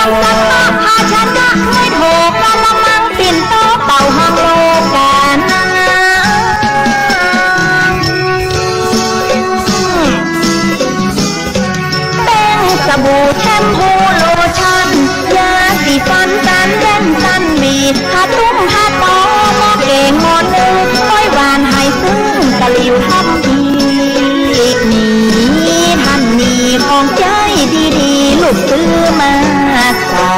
งสักพาชนะไม่โถกะละมังปิ่นโตเป่าห้องโลกานาแป้งสบู่แชมพูโลชั่นยาสีฟันกันแว่นตันมีผ้าตุ้มผ้าตอหม้อเก่งหม้อนึ่งค่อยหวานให้ซึ้งกะลิวทับทีนี้ท่านมีของใจดีๆลูกซื้อมาใส่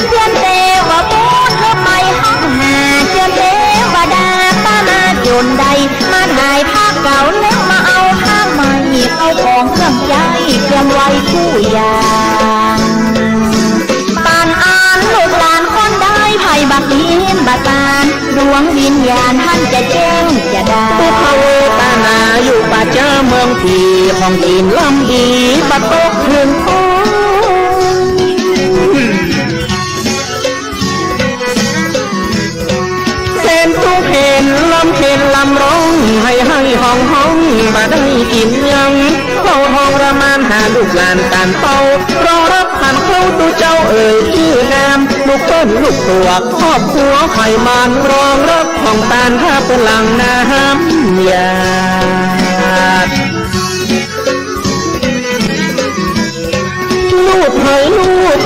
เพื่อนเทวบูชเธอไปห้องหาเพื่อนเทวดาป้ามาจนใดมาถ่ายภาพเก่าแล้วมาเอาภาพใหม่เอาของเครื่องใจเตรียมไว้คู่อย่างปานอ่านลูกหลานคนได้ไผ่บักหินบาตานดวงวิญญาณท่านจะแจ้งจะได้ภูเขาตานาอยู่ป่าเจ้าเมืองผีของกินลำดีบัดตกถึงโอ้เส้นทุกเห็นลำร้องให้ห้องบ่ได้กินยังเข้าห้องระมานหาลูกหลานตานเป้ารอรับผ่านเข้าตัวเจ้าชื่องามลูกต้นลูกตัวครอบครัวไข่มันรองรับของตานถ้าเป็นหลังน้ำยาลูกให้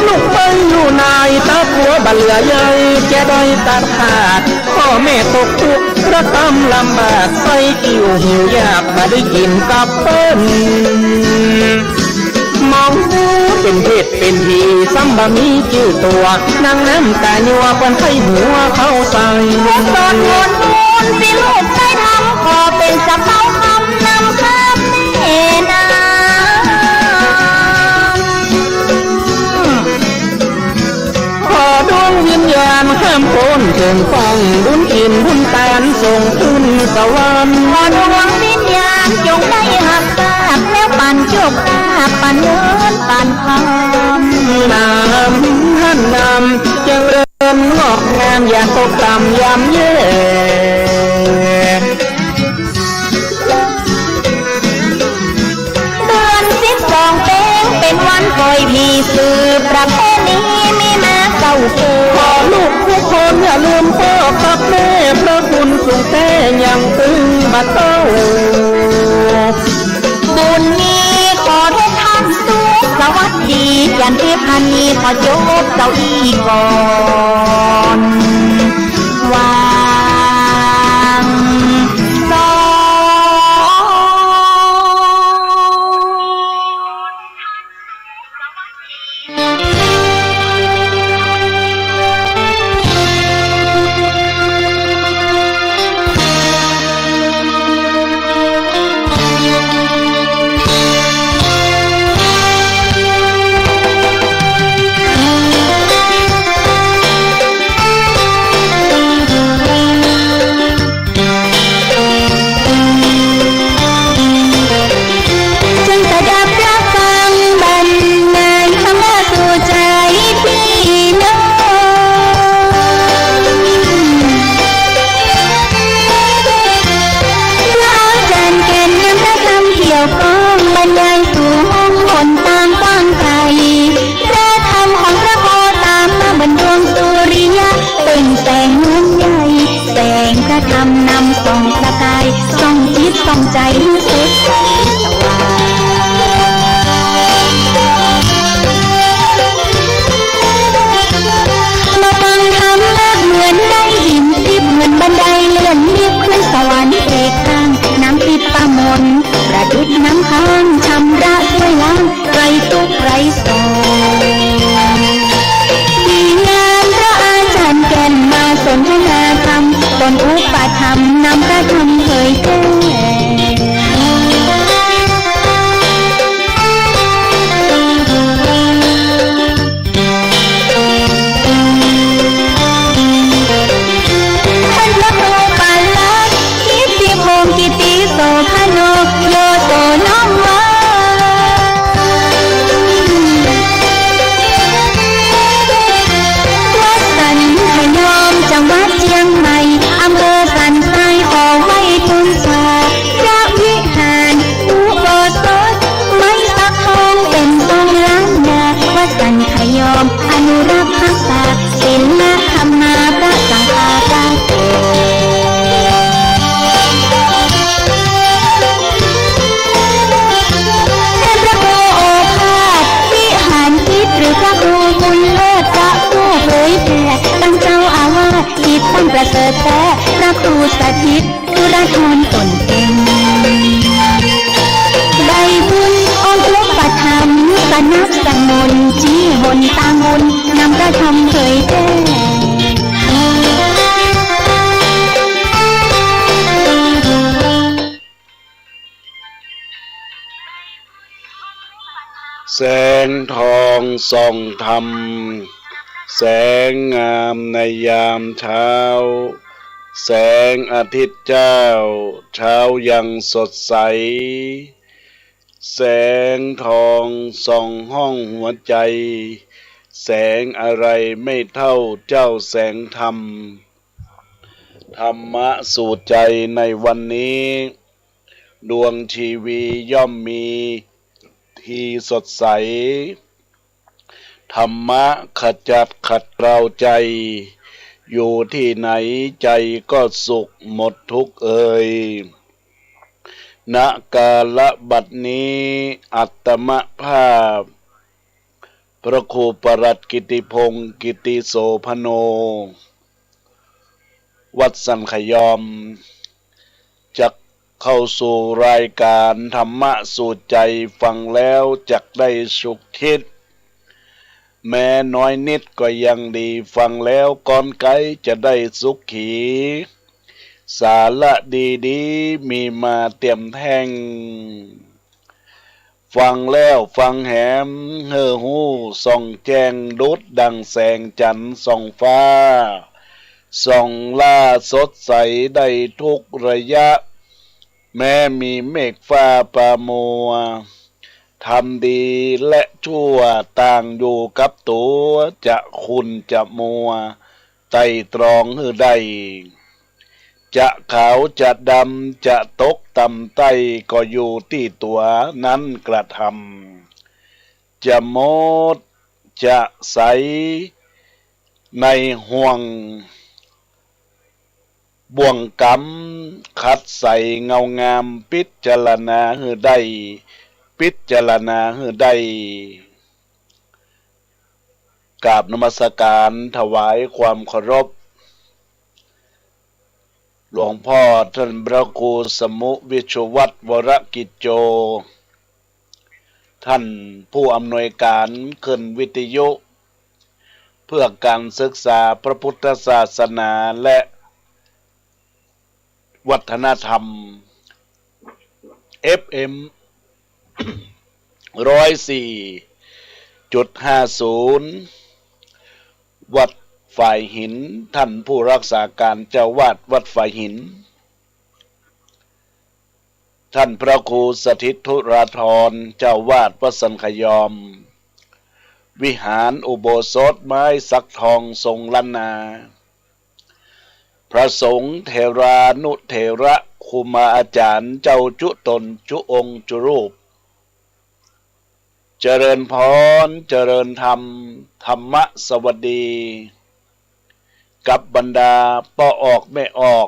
ลูกไปอยู่นายตาผัวบัลเหลือใหญ่จะได้ตัดขาดพ่อแม่ตกทุกข์กระทำลำบากใส่กิ่วหิวยากมาได้กินกับเปิ้ลมองดูเป็นเพศเป็นทีซ้ำบะมีจื้อตัวนางน้ำตาญัวควันไข้หัวเข้าใส่หัวตอนงอนสิลูกได้ทำขอเป็นสะเปาคำนำข้ามแม่นาขอดวงวิญญาณห้ามพ้นเชิงฟังบุญกินบุญตานส่งขึ้นสวรรค์ขอดวงวิญญาณจงได้หักตาแล้วปั่นโชคลาภปั่นเงินปั่นทองน้ำหันนำจึงเริ่มงอกงามอย่าตกต่ำยำเย่เดือน12เป็นวันปล่อยผีสืบประเพณีมีมาเก่าเก่ขอลูกทุกคนอย่าลืมพ่อกับแม่พระคุณสูงแท้ยังตึงบัดเต้าบุญนี้ขอทุกท่านสุขสวัสดียันที่พันนี้ขอจบเก้าอี้ก่อนวางสองส่องประกายส่องจิตส่องใจสุดใสสว่างมาฟังธรรมะเหมือนได้หินทิพย์เหมือนบันไดเลื่อนลิฟต์ขึ้นสวรรค์เอกข้างน้ำทิพย์ประมนประดิษฐ์น้ำค้างชำระช่วยล้างไร้ทุกข์ไร้โศกดีงามพระอาจารย์แก่นมาสนทนาธรรมตนอุปธรรมนำพระธรรมเผยแผ่ท่านพระครูปาลักษณ์กิตติพงศ์กิติโสภโนโยโสน้อมมาวัดสันพยอมจังหวัดเชียงใหม่อำเภอสันทรายขอไว้ทุนใจ ประเสริฐแท้พระครูสถิตสุรธรตนเองได้บุญองค์อุปถัมภ์สนับสนุนชี้หนตางุนนำพระธรรมเผยแพร่แสงทองส่องธรรมแสงงามในยามเช้าแสงอาทิตย์เจ้าเช้ายังสดใสแสงทองส่องห้องหัวใจแสงอะไรไม่เท่าเจ้าแสงธรรมธรรมะสู่ใจในวันนี้ดวงชีวีย่อมมีที่สดใสธรรมะขจัดขัดเกลาใจอยู่ที่ไหนใจก็สุขหมดทุกข์เอ่ยณกาลบัดนี้อัตมภาพพระครูปรัตกิติพงศ์กิติโสพโนวัดสันขยอมจะเข้าสู่รายการธรรมะสู่ใจฟังแล้วจักได้สุขคิดแม้น้อยนิดก็ยังดีฟังแล้วก่อนไกลจะได้สุขขีสาระดีๆมีมาเตรียมแท่งฟังแล้วฟังแหมเฮ่อหูส่องแจ้งดุดดังแสงจันทร์ส่องฟ้าส่องล่าสดใสได้ทุกระยะแม้มีเมฆฟ้าปามัวทำดีและชั่วต่างอยู่กับตัวจะคุณจะมัวไต่ตรองหือใดจะขาวจะดำจะตกต่ำไต้ก็อยู่ที่ตัวนั้นกระทำจะมดจะใสในห่วงบ่วงกรรมคัดใส่เงางามพิจารณาหือได้พิจารณาหือได้กราบนมัสการถวายความเคารพหลวงพ่อท่านพระครูสมุวิชวัตรวรกิจโจท่านผู้อำนวยการขึ้นวิทยุเพื่อการศึกษาพระพุทธศาสนาและวัฒนธรรม FM 104.50 วัดฝ่ายหินท่านผู้รักษาการเจ้าวาดวัดฝ่ายหินท่านพระครูสถิตธุราธรเจ้าวาดวัดสันขยอมวิหารอุโบสถไม้สักทองทรงล้านนาพระสงฆ์เถรานุเถระครูมาอาจารย์เจ้าจุตนจุองค์จุรูปเจริญพรเจริญธรรมธรรมะสวัสดีกับบรรดาป้อออกไม่ออก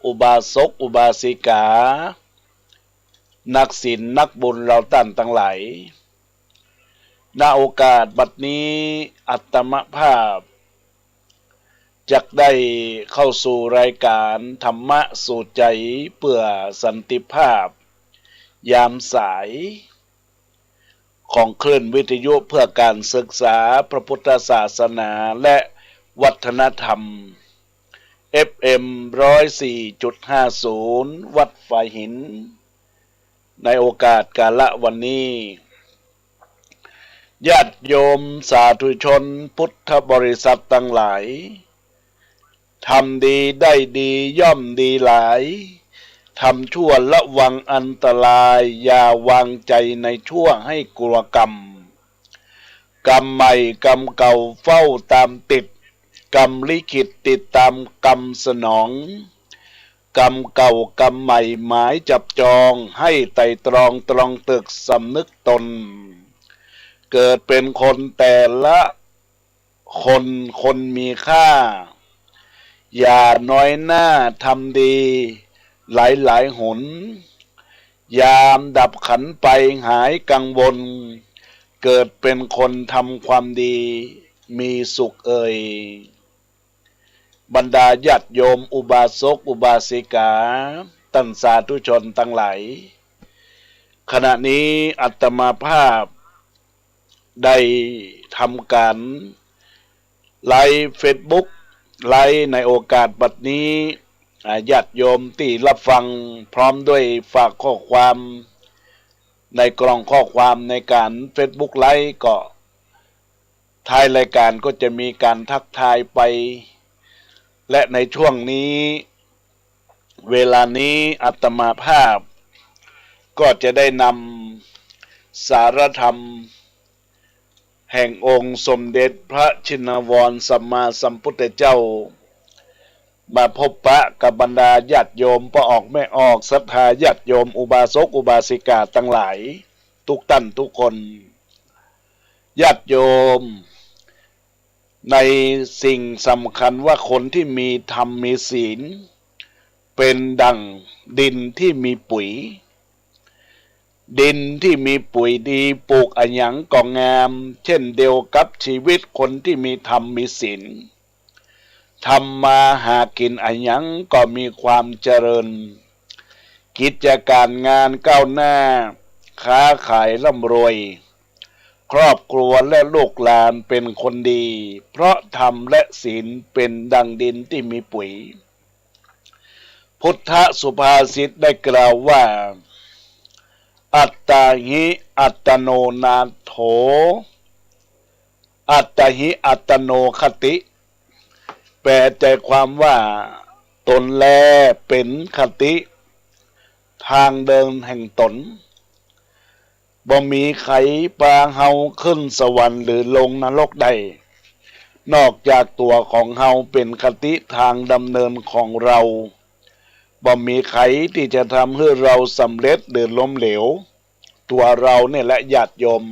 อุบาสกอุบาสิกานักศีลนักบุญเราท่านทั้งหลายณโอกาสบัดนี้อัตมภาพจักได้เข้าสู่รายการธรรมะสู่ใจเพื่อสันติภาพยามสายของคลื่นวิทยุเพื่อการศึกษาพระพุทธศาสนาและวัฒนธรรม FM 104.50 วัดฝ่ายหินในโอกาสกาละวันนี้ญาติโยมสาธุชนพุทธบริษัททั้งหลายทำดีได้ดีย่อมดีหลายทำชั่วระวังอันตรายอย่าวางใจในชั่วให้กลัวกรรมกรรมใหม่กรรมเก่าเฝ้าตามติดกรรมลิขิตติดตามกรรมสนองกรรมเก่ากรรมใหม่หมายจับจองให้ไต่ตรองตรองตึกสำนึกตนเกิดเป็นคนแต่ละคนมีค่าอย่าน้อยหน้าทำดีหลายหนยามดับขันไปหายกังวลเกิดเป็นคนทำความดีมีสุขเอ่ย บรรดาญาติโยมอุบาสกอุบาสิกาท่านสาธุชนทั้งหลายขณะนี้อาตมาภาพได้ทำการไลฟ์เฟซบุ๊กไลฟ์ในโอกาสบัดนี้ญาติโยมที่รับฟังพร้อมด้วยฝากข้อความในกล่องข้อความในการเฟซบุ๊กไลฟ์ก็ท้ายรายการก็จะมีการทักทายไปและในช่วงนี้เวลานี้อาตมาภาพก็จะได้นำสารธรรมแห่งองค์สมเด็จพระชินวรสัมมาสัมพุทธเจ้ามาพบปะกับบรรดาญาติโยมพ่อออกแม่ออกศรัทธาญาติโยมอุบาสกอุบาสิกาทั้งหลายทุกท่านทุกคนญาติโยมในสิ่งสำคัญว่าคนที่มีธรรมมีศีลเป็นดั่งดินที่มีปุ๋ยดินที่มีปุ๋ยดีปลูกอันหยังก็งามเช่นเดียวกับชีวิตคนที่มีธรรมมีศีลทำมาหากินอันหยังก็มีความเจริญกิจการงานก้าวหน้าค้าขายร่ำรวยครอบครัวและลูกหลานเป็นคนดีเพราะธรรมและศีลเป็นดังดินที่มีปุ๋ยพุทธสุภาษิตได้กล่าวว่าอัตตาหิอัตโนนาโถอัตตาหิอัตโนคติแปลใจความว่าตนแลเป็นคติทางเดินแห่งตนบ่มีใครปางเฮาขึ้นสวรรค์หรือลงนรกใดนอกจากตัวของเฮาเป็นคติทางดำเนินของเราบ่มีใครที่จะทำให้เราสำเร็จหรือล้มเหลวตัวเราเนี่ยและญาติโยม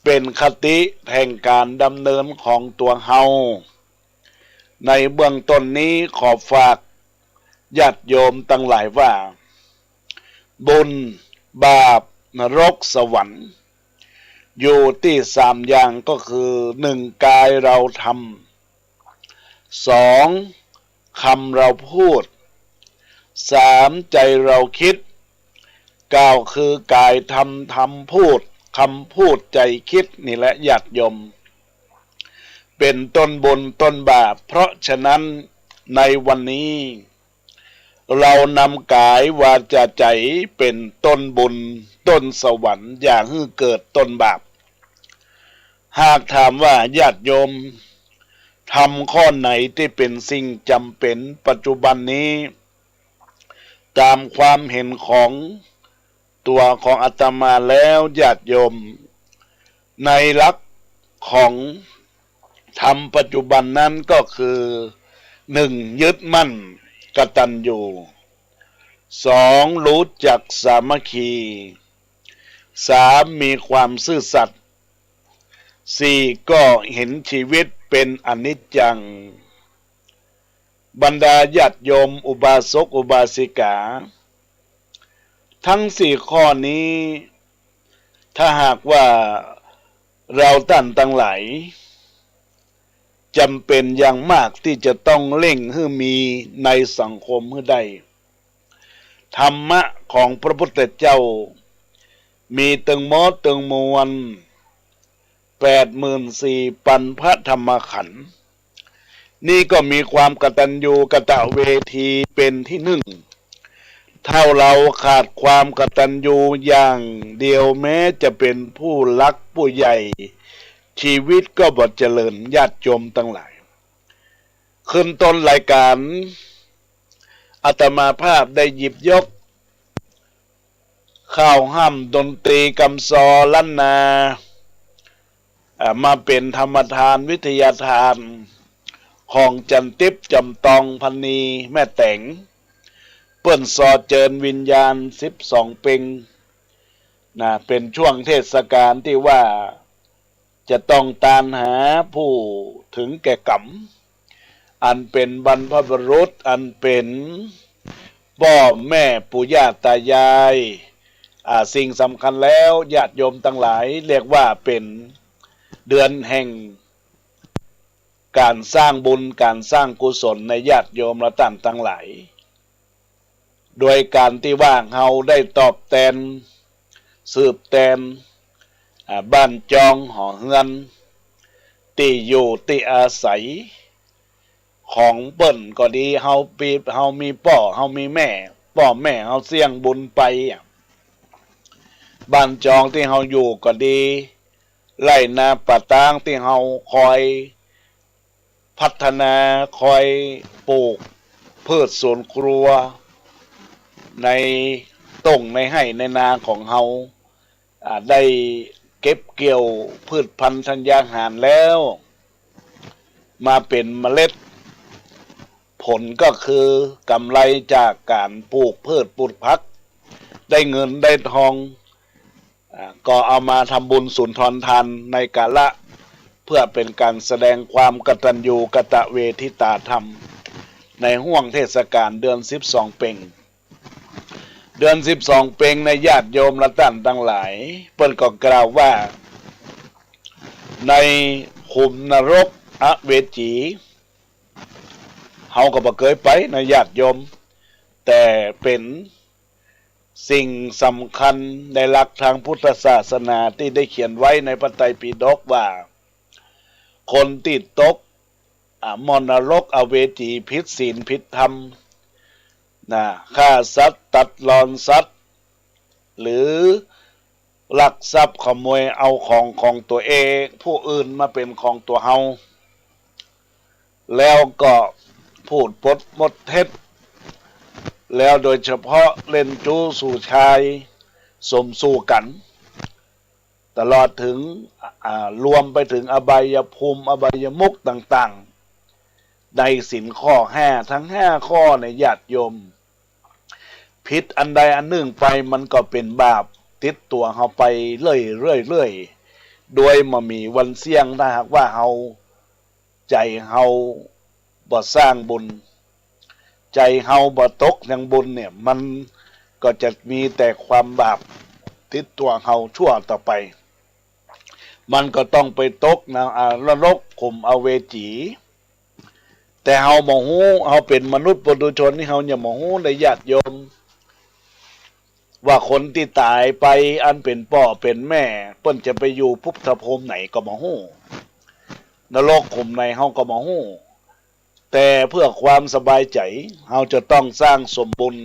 เป็นคติแห่งการดำเนินของตัวเฮาในเบื้องต้นนี้ขอฝากญาติโยมตั้งหลายว่าบุญบาปนรกสวรรค์อยู่ที่3อย่างก็คือ1กายเราทำ2คำเราพูด3ใจเราคิด9คือกายทำพูดคำพูดใจคิดนี่แหละญาติโยมเป็นต้นบุญต้นบาปเพราะฉะนั้นในวันนี้เรานำกายวาจาใจเป็นต้นบุญต้นสวรรค์อย่าให้เกิดต้นบาปหากถามว่าญาติโยมทำข้อไหนที่เป็นสิ่งจำเป็นปัจจุบันนี้ตามความเห็นของตัวของอาตมาแล้วญาติโยมในหลักของธรรมปัจจุบันนั้นก็คือ1ยึดมั่นกตัญญู2รู้จักสามัคคี3มีความซื่อสัตย์4ก็เห็นชีวิตเป็นอนิจจังบรรดาญาติโยมอุบาสกอุบาสิกาทั้ง4ข้อนี้ถ้าหากว่าเราท่านทั้งหลายจำเป็นอย่างมากที่จะต้องเร่งให้มีในสังคมให้ได้ธรรมะของพระพุทธเจ้ามีตึงมดตึงมวล84,000ปันพระธรรมขันธ์นี่ก็มีความกตัญญูกตเวทีเป็นที่หนึ่งเท่าเราขาดความกตัญญูอย่างเดียวแม้จะเป็นผู้รักผู้ใหญ่ชีวิตก็บ่เจริญญาติโยมทั้งหลายขึ้นต้นรายการอาตมาภาพได้หยิบยกข้าวห้ำดนตรีกำซอล้านนามาเป็นธรรมทานวิทยาทานของจันทิพย์จำตองพันนีแม่แต่งเปิ้นสอเจิญวิญญาณ12เป็งเป็นช่วงเทศกาลที่ว่าจะต้องตามหาผู้ถึงแก่กรรมอันเป็นบรรพบุรุษอันเป็นพ่อแม่ปู่ย่าตายายสิ่งสำคัญแล้วญาติโยมทั้งหลายเรียกว่าเป็นเดือนแห่ง การสร้างบุญการสร้างกุศลในญาติโยมและท่านทั้งหลายโดยการที่ว่าเราได้ตอบแทนสืบแทนบ้านจองหอเฮือนที่อยู่ที่อาศัยของเปิ้นก็ดีเฮามีพ่อเฮามีแม่พ่อแม่เฮาเสี่ยงบุญไปบ้านจองที่เฮาอยู่ก็ดีไร่นาป่าตางที่เฮาคอยพัฒนาคอยปลูกพืชสวนครัวในต้งในไร่ในนาของเฮาได้เก็บเกี่ยวพืชพันธุ์ธัญญาหารแล้วมาเป็นเมล็ดผลก็คือกำไรจากการปลูกพืชปลูกผักได้เงินได้ทองก็เอามาทำบุญสุนทรทานในกาละเพื่อเป็นการแสดงความกตัญญูกตเวทิตาธรรมในห่วงเทศกาลเดือน12 เพ็งเดือน12 เพ็งในญาติโยมและท่านทั้งหลายเพิ่นก็กล่าวว่าในขุมนรกอเวจีเฮาก็บ่เคยไปในญาติโยมแต่เป็นสิ่งสำคัญในหลักทางพุทธศาสนาที่ได้เขียนไว้ในพระไตรปิฎกว่าคนที่ตกมรณรกอเวจีผิดศีลผิดธรรมฆ่าสัตว์ตัดรอนสัตว์หรือลักทรัพย์ขโมยเอาของตัวเองผู้อื่นมาเป็นของตัวเฮาแล้วก็พูดปดมดเท็จแล้วโดยเฉพาะเล่นจู้สู่ชายสมสู่กันตลอดถึงรวมไปถึงอบายภูมิอบายมุขต่างๆในศีลข้อ5ทั้ง5ข้อในญาติโยมผิดอันใดอันหนึ่งไปมันก็เป็นบาปติดตัวเฮาไปเรื่อยโดยมามีวันเสี่ยงถ้าหากว่าเฮาใจเฮาบ่สร้างบุญใจเฮาบ่ตกยังบุญเนี่ยมันก็จะมีแต่ความบาปติดตัวเฮาชั่วต่อไปมันก็ต้องไปตกนรกขุมอเวจีแต่เฮาบ่ฮู้เฮาเป็นมนุษย์ปุถุชนนี่เฮาอย่าบ่ฮู้ในญาติโยมว่าคนที่ตายไปอันเป็นพ่อเป็นแม่เพิ่นจะไปอยู่ภพภูมิไหนก็บ่ฮู้นรกขุมไหนเฮาก็บ่ฮู้แต่เพื่อความสบายใจเฮาจะต้องสร้างสมบุญ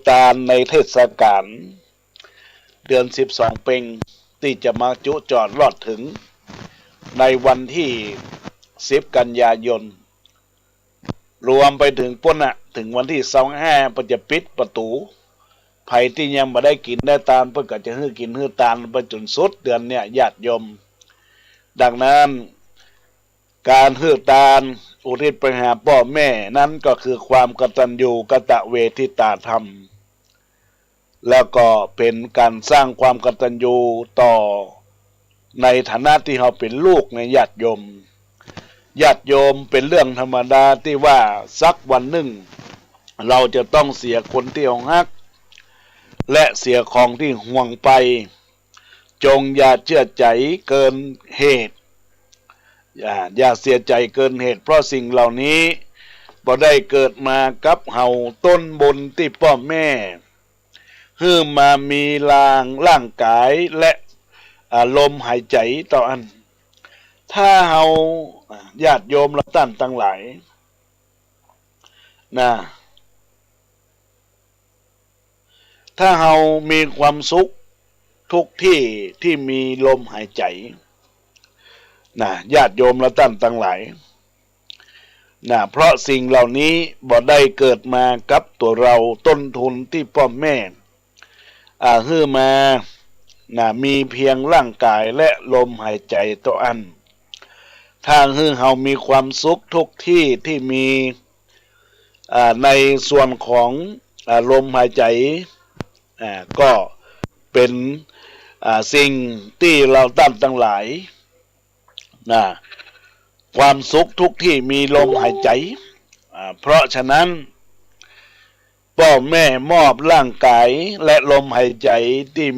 ตานในเทศกาลเดือน12 เพ็งที่จะมาจุจอดรอดถึงในวันที่10 กันยายนรวมไปถึงปุ่นถึงวันที่25เพิ่นจะปิดประตูไผที่ยังบ่ได้กินได้ตามเพิ่นก็จะฮื้อกินฮื้อตามไปจนสุดเดือนเนี่ยญาติโยมดังนั้นการฮื้อตามอุทิศไปหาพ่อแม่นั้นก็คือความกตัญญูกตเวทิตาธรรมแล้วก็เป็นการสร้างความกตัญญูต่อในฐานะที่เราเป็นลูกในญาติโยมเป็นเรื่องธรรมดาที่ว่าสักวันหนึ่งเราจะต้องเสียคนที่เรารักและเสียของที่ห่วงไปจงอย่าเชื่อใจเกินเหตุอย่าเสียใจเกินเหตุเพราะสิ่งเหล่านี้บ่ได้เกิดมากับเฮาต้นบุญที่พ่อแม่ฮื้อมามีร่างกายและลมหายใจต่ออันถ้าเฮาญาติโยมและท่านทั้งหลายถ้าเฮามีความสุขทุกที่ที่มีลมหายใจญาติโยมและท่านทั้งหลายเพราะสิ่งเหล่านี้บ่ได้เกิดมากับตัวเราต้นทุนที่พ่อแม่ฮื้อมามีเพียงร่างกายและลมหายใจต่ออันถ้าฮื้อเฮามีความสุขทุกที่ที่มีในส่วนของลมหายใจก็เป็นสิ่งที่เราตั้งทั้งหลายความสุขทุกที่มีลมหายใจเพราะฉะนั้นพ่อแม่มอบร่างกายและลมหายใจที่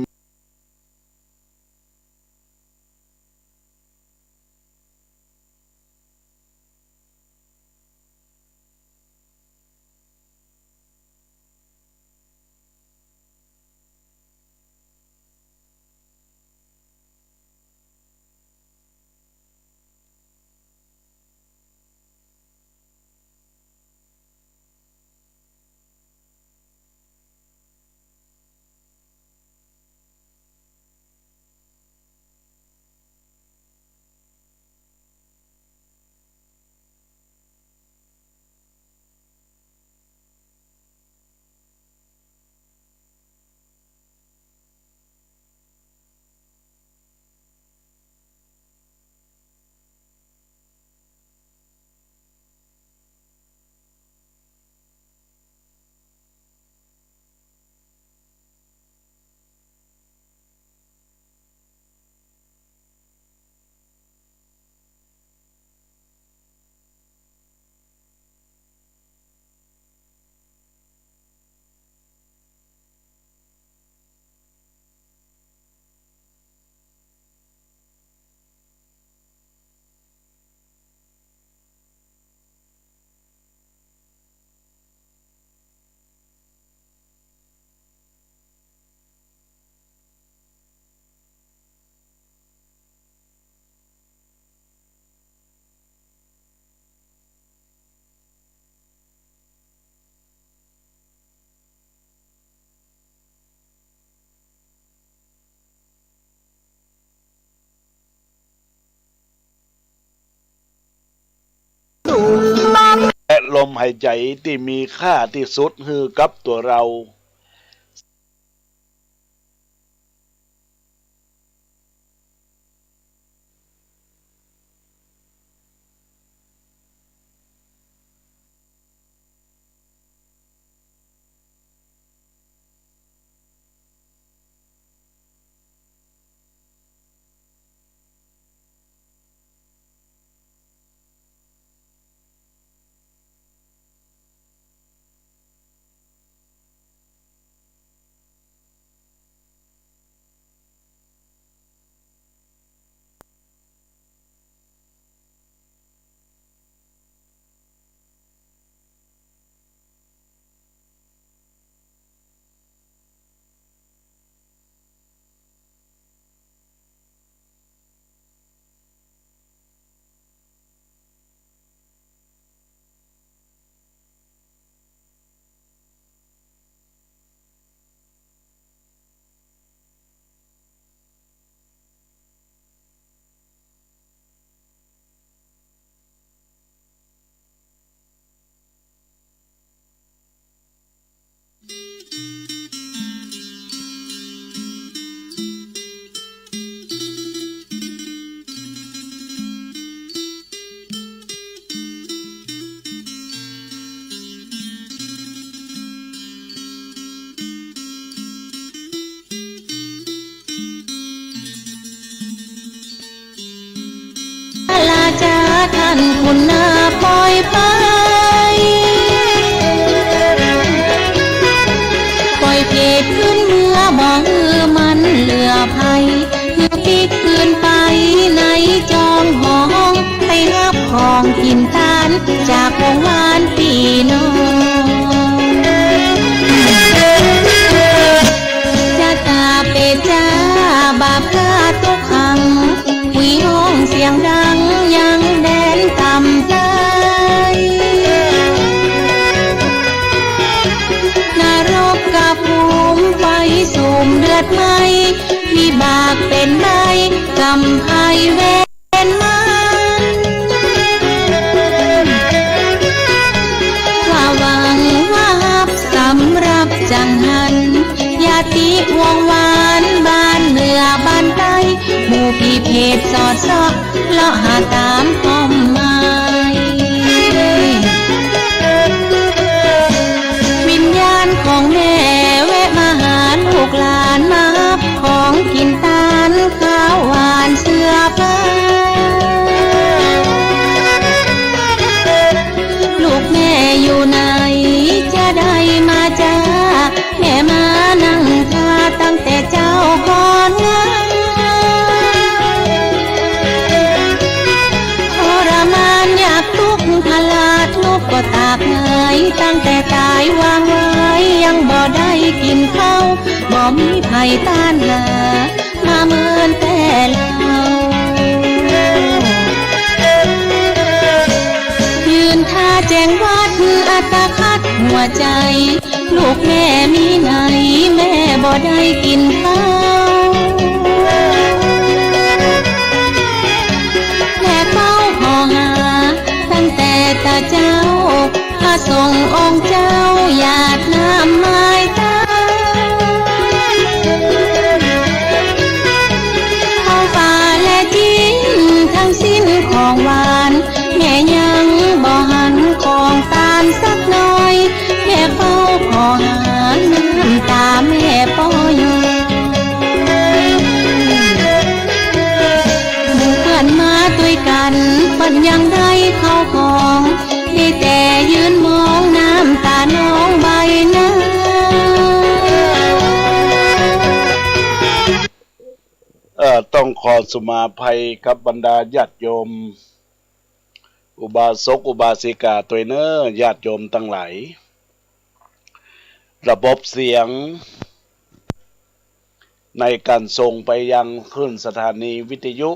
มหายใจที่มีค่าที่สุดคือกับตัวเราลาจาท่านคุณนาปล่อยไปปล่อยเพศขึ้นเมื่อมองมันเหลือภัยเมื่อปีกคืนไปในจองห้องให้รับของกินทานจากวงวานปีน้องจะตาเปจ้าบาปพลาดทุกครั้งวิห้องเสียงดังยังแดนต่ำใจนรกกับภูมิไฟสูมเดือดไหมวิบากเป็นใบกำไพเวนมันว่าหวังว่าฮับสำหรับจังหันญาติวงวานบ้านเหนือบ้านใต้หมู่พี่เพศสอดซอกเลาะหาตามป้อมไม้วิญญาณของแม่แวะมาหาลูกหลานมารับของกินตาลข้าวหวานเสื้อผ้าลูกแม่อยู่ไหนจะได้มาจ้าแม่มานั่งท่าตั้งแต่เจ้าก่อนงานทรมานอยากทุกข์พลาดทุกข์ก็ตากเหนื่อยตั้งแต่ตายวางไว้ยังบ่ได้กินข้าวบ่มีไผต้านหามาเมินแต่เรายืนท่าแจ้งวัดอัตคัดหัวใจลูกแม่มีไหนแม่บ่ได้กินข้าวแม่เฝ้าขอหาตั้งแต่ตาเจ้าพระทรงองค์เจ้าหยาดน้ำไม้ตาเอาป่าและจิ้นทั้งสิ้นของหวานแม่ยังบ่หันของตาลสักหน่อยแม่เฝ้าขอหาน้ำตาแม่ปอยหมู่เพื่อนมาด้วยกันปันยังได้เข้าของได้แต่ยืนมองน้ำตาน้องใบหน้าต้องขอสุมาภัยกับบรรดาญาติโยมอุบาสกอุบาสิกาตัวเนอญาติโยมทั้งหลายระบบเสียงในการส่งไปยังคลื่นสถานีวิทยุ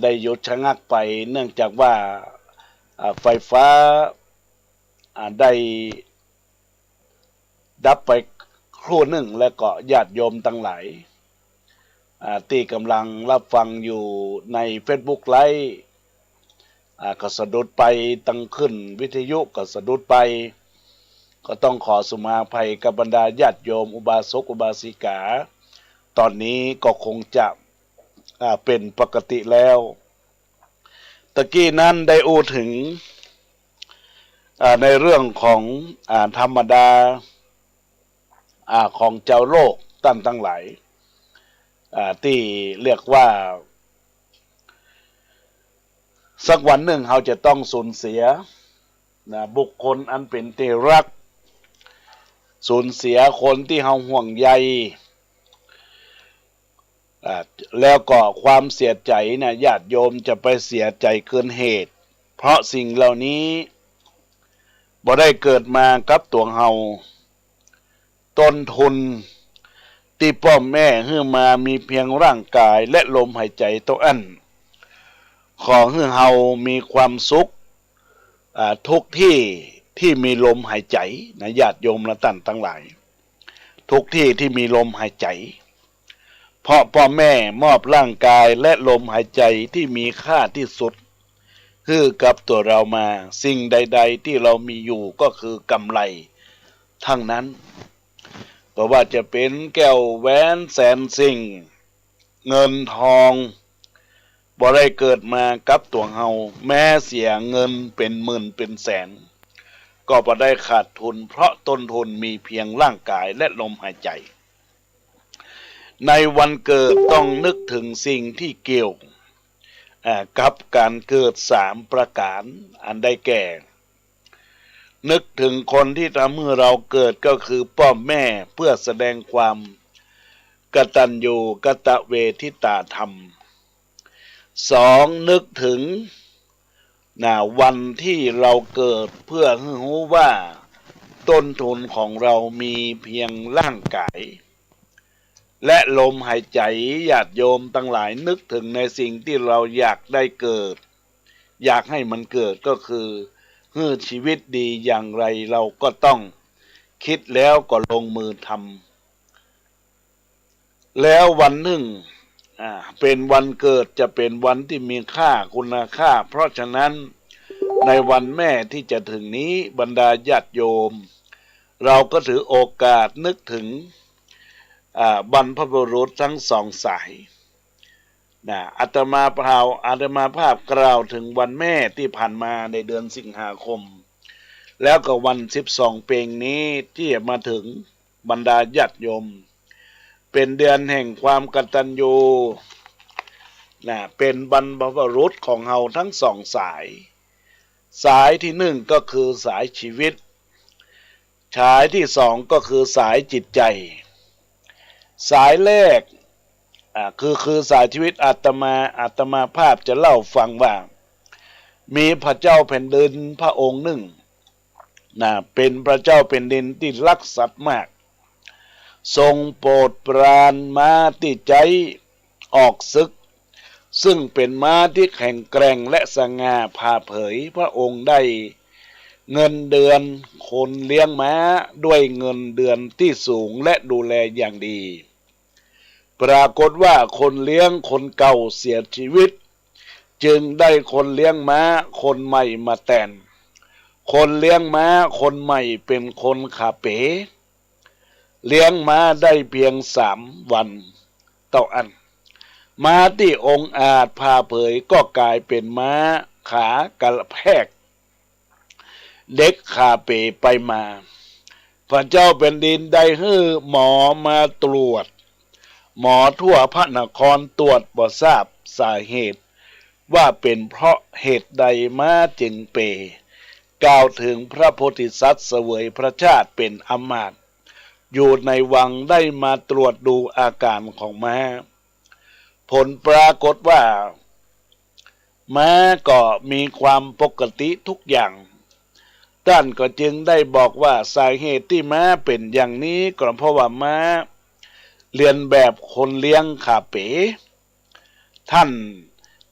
ได้หยุดชะงักไปเนื่องจากว่าไฟฟ้าได้ดับไปครู่หนึ่งแล้วก็ญาติโยมทั้งหลายที่กำลังรับฟังอยู่ใน Facebook ไลฟ์ ก็สะดุดไปตั้งขึ้นวิทยุก็สะดุดไปก็ต้องขอสุมาภัยกับบรรดาญาติโยมอุบาสกอุบาสิกาตอนนี้ก็คงจะเป็นปกติแล้วตะกี้นั้นได้อูถึงในเรื่องของธรรมดาของเจ้าโลกตั้งทั้งหลายที่เรียกว่าสักวันหนึ่งเราจะต้องสูญเสียบุคคลอันเป็นที่รักสูญเสียคนที่เราห่วงใยแล้วก็ความเสียใจนะญาติโยมจะไปเสียใจเกินเหตุเพราะสิ่งเหล่านี้บ่ได้เกิดมากับตัวเราต้นทุนที่พ่อแม่ให้มามีเพียงร่างกายและลมหายใจตัวอันขอให้เรามีความสุขทุกที่ที่มีลมหายใจนะญาติโยมและท่านทั้งหลายทุกที่ที่มีลมหายใจเพราะพ่อแม่มอบร่างกายและลมหายใจที่มีค่าที่สุดคือกับตัวเรามาสิ่งใดๆที่เรามีอยู่ก็คือกำไรทั้งนั้นก็ว่าจะเป็นแก้วแหวนแสนสิ่งเงินทองบ่ได้เกิดมากับตัวเฮาแม้เสียเงินเป็นหมื่นเป็นแสนก็บ่ได้ขาดทุนเพราะต้นทุนมีเพียงร่างกายและลมหายใจในวันเกิดต้องนึกถึงสิ่งที่เกี่ยวกับการเกิด3ประการอันได้แก่นึกถึงคนที่ทำให้เราเกิดก็คือพ่อแม่เพื่อแสดงความกตัญญูกตเวทิตาธรรม2นึกถึงวันที่เราเกิดเพื่อให้รู้ว่าต้นทุนของเรามีเพียงร่างกายและลมหายใจญาติโยมทั้งหลายนึกถึงในสิ่งที่เราอยากได้เกิดอยากให้มันเกิดก็คือเมื่อชีวิตดีอย่างไรเราก็ต้องคิดแล้วก็ลงมือทำแล้ววันหนึ่งเป็นวันเกิดจะเป็นวันที่มีค่าคุณค่าเพราะฉะนั้นในวันแม่ที่จะถึงนี้บรรดาญาติโยมเราก็ถือโอกาสนึกถึงบรรพบุรุษทั้งสองสายอาตมาภาพกล่าวถึงวันแม่ที่ผ่านมาในเดือนสิงหาคมแล้วก็วัน12เพลงนี้ที่มาถึงบรรดาญาติโยมเป็นเดือนแห่งความกตัญญูเป็นบรรพบุรุษของเราทั้งสองสายที่หนึ่งก็คือสายชีวิตสายที่สองก็คือสายจิตใจสายแรกคือสายชีวิตอาตมาภาพจะเล่าฟังว่ามีพระเจ้าแผ่นดินพระองค์หนึ่งเป็นพระเจ้าแผ่นดินที่รักสัตว์มากทรงโปรดปรานม้าที่ใจออกศึกซึ่งเป็นม้าที่แข็งแกร่งและสง่าผ่าเผยพระองค์ได้เงินเดือนคนเลี้ยงม้าด้วยเงินเดือนที่สูงและดูแลอย่างดีปรากฏว่าคนเลี้ยงคนเก่าเสียชีวิตจึงได้คนเลี้ยงม้าคนใหม่มาแทนคนเลี้ยงม้าคนใหม่เป็นคนขาเป๋เลี้ยงม้าได้เพียง3 วันต่ออันม้าที่องค์อาจพาเผยก็กลายเป็นม้าขากระแพกเด็กขาเป๋ไปมาพระเจ้าแผ่นดินได้ให้หมอมาตรวจหมอทั่วพระนครตรวจบ่ทราบสาเหตุว่าเป็นเพราะเหตุใดม้าจึงเป๋กล่าวถึงพระโพธิสัตว์เสวยพระชาติเป็นอมาตย์อยู่ในวังได้มาตรวจดูอาการของม้าผลปรากฏว่าม้าก็มีความปกติทุกอย่างท่านก็จึงได้บอกว่าสาเหตุที่ม้าเป็นอย่างนี้ก็เพราะว่าม้าเรียนแบบคนเลี้ยงขาเป๋ท่าน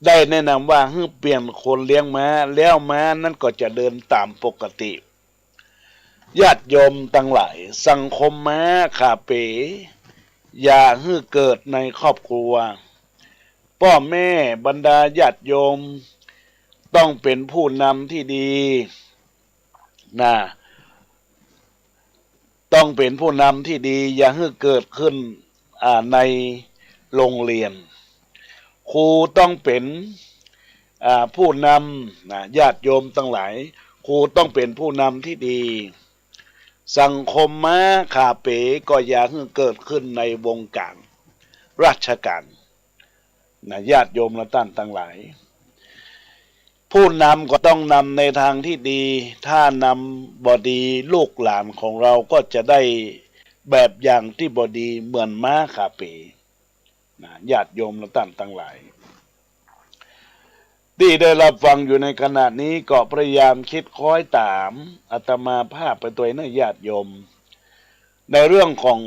ได้แนะนำว่าให้เปลี่ยนคนเลี้ยงม้าแล้วม้านั้นก็จะเดินตามปกติญาติโยมทั้งหลายสังคมม้าขาเป๋อย่าให้เกิดในครอบครัวพ่อแม่บรรดาญาติโยม ต้องเป็นผู้นำที่ดีนะต้องเป็นผู้นำที่ดีอย่าให้เกิดขึ้นในโรงเรียนครูต้องเป็นผู้นำนะญาติโยมทั้งหลายครูต้องเป็นผู้นำที่ดีสังคมม้าขาเป๋ก็อย่าให้เกิดขึ้นในวงการราชการนะญาติโยมและท่านทั้งหลายผู้นำก็ต้องนำในทางที่ดีถ้านำบดีลูกหลานของเราก็จะได้แบบอย่างที่บดีเหมือนม้าขาเป๋นะญาติโยมและท่านทั้งหลายที่ได้รับฟังอยู่ในขณะนี้ก็พยายามคิดคอยตามอาตมาภาพไปตัวนะญาติโยมในเรื่องของ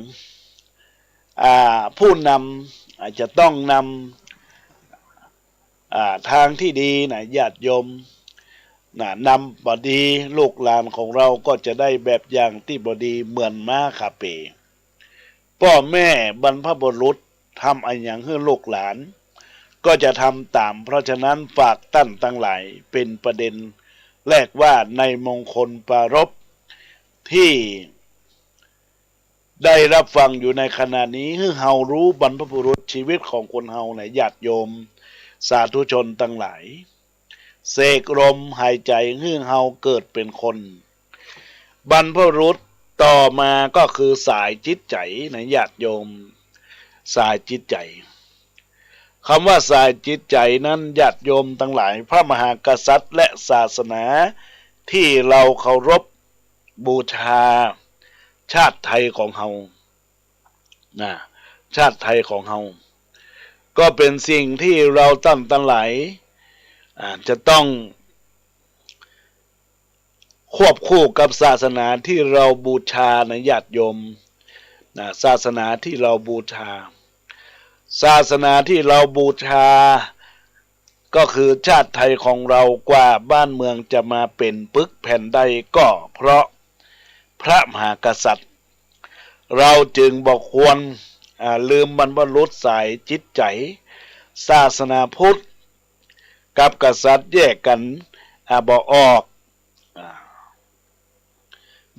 ผู้นำอาจจะต้องนำทางที่ดีนะญาติโยมนำบดีลูกหลานของเราก็จะได้แบบอย่างที่บดีเหมือนม้าขาเป๋พ่อแม่บรรพบุรุษทำอะไรอย่างให้ลูกหลานก็จะทำตามเพราะฉะนั้นฝากท่านทั้งหลายเป็นประเด็นแรกว่าในมงคลปรารภที่ได้รับฟังอยู่ในขณะนี้ให้เฮารู้บรรพบุรุษชีวิตของคนเฮาในญาติโยมสาธุชนทั้งหลายเสกลมหายใจให้เฮาเกิดเป็นคนบรรพบุรุษต่อมาก็คือสายจิตใจในญาติโยมสายจิตใจคำว่าสายจิตใจนั้นญาติโยมทั้งหลายพระมหากษัตริย์และศาสนาที่เราเคารพบูชาชาติไทยของเฮาชาติไทยของเฮาก็เป็นสิ่งที่เราตั้งทั้งหลายจะต้องควบคู่กับศาสนาที่เราบูชาในญาติโยมศาสนาที่เราบูชาศาสนาที่เราบูชาก็คือชาติไทยของเรากว่าบ้านเมืองจะมาเป็นปึกแผ่นได้ก็เพราะพระมหากษัตริย์เราจึงบอกควรลืมบรรพบุรุษสายจิตใจศาสนาพุทธกับกษัตริย์แยกกันบ่ออก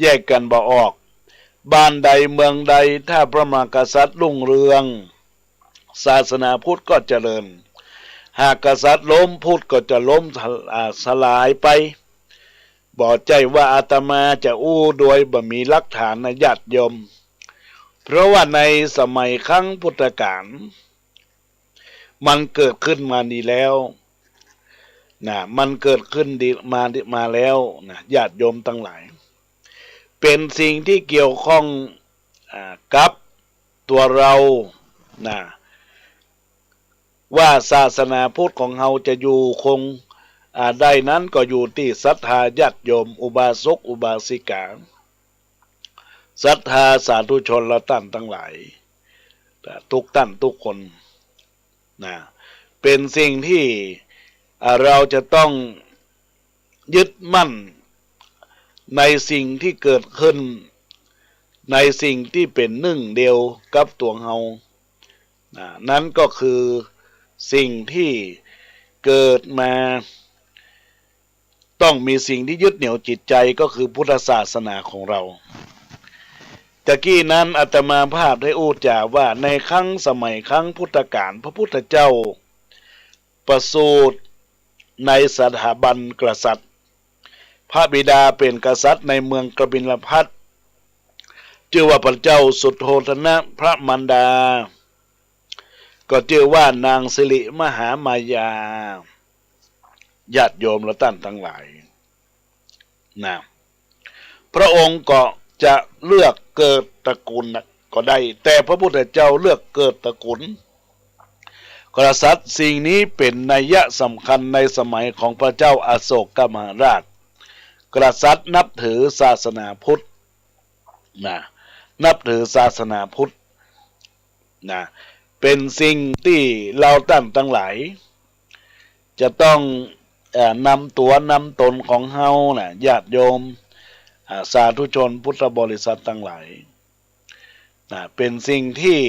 แยกกันบ่ออกบ้านใดเมืองใดถ้าพระมหากษัตริย์รุ่งเรืองศาสนาพุทธก็เจริญหากกษัตริย์ล้มพุทธก็จะล้มสลายไปบอกใจว่าอาตมาจะอู้โดยบ่มีหลักฐานในญาติโยมเพราะว่าในสมัยครั้งพุทธกาลมันเกิดขึ้นมาดีแล้วมันเกิดขึ้นดีมาแล้วญาติโยมทั้งหลายเป็นสิ่งที่เกี่ยวข้องกับตัวเราว่าศาสนาพุทธของเฮาจะอยู่คงได้นั้นก็อยู่ที่ศรัทธาญาติโยมอุบาสกอุบาสิกาศรัทธาสาธุชนและท่านทั้งหลายทุกท่านทุกคนเป็นสิ่งที่เราจะต้องยึดมั่นในสิ่งที่เกิดขึ้นในสิ่งที่เป็นหนึ่งเดียวกับตัวเฮานั้นก็คือสิ่งที่เกิดมาต้องมีสิ่งที่ยึดเหนี่ยวจิตใจก็คือพุทธศาสนาของเราตะกี้นั้นอาตมาภาพได้อู้จาว่าในครั้งสมัยครั้งพุทธกาลพระพุทธเจ้าประสูติในสถาบันกษัตริย์พระบิดาเป็นกษัตริย์ในเมืองกบิลพัสชื่อว่าพระเจ้าสุโธทนะพระมารดาก็ชื่อว่านางสิริมหามายาญาติโยมและท่านทั้งหลายพระองค์ก็จะเลือกเกิดตระกูลก็ได้แต่พระพุทธเจ้าเลือกเกิดตระกูลกษัตริย์สิ่งนี้เป็นนัยสำคัญในสมัยของพระเจ้าอโศกมหาราชกษัตริย์นับถือศาสนาพุทธนับถือศาสนาพุทธเป็นสิ่งที่เราตั้งหลายจะต้องนำตัวนำตนของเฮาญาติโยมสาธุชนพุทธบริษัททั้งหลายเป็นสิ่งที่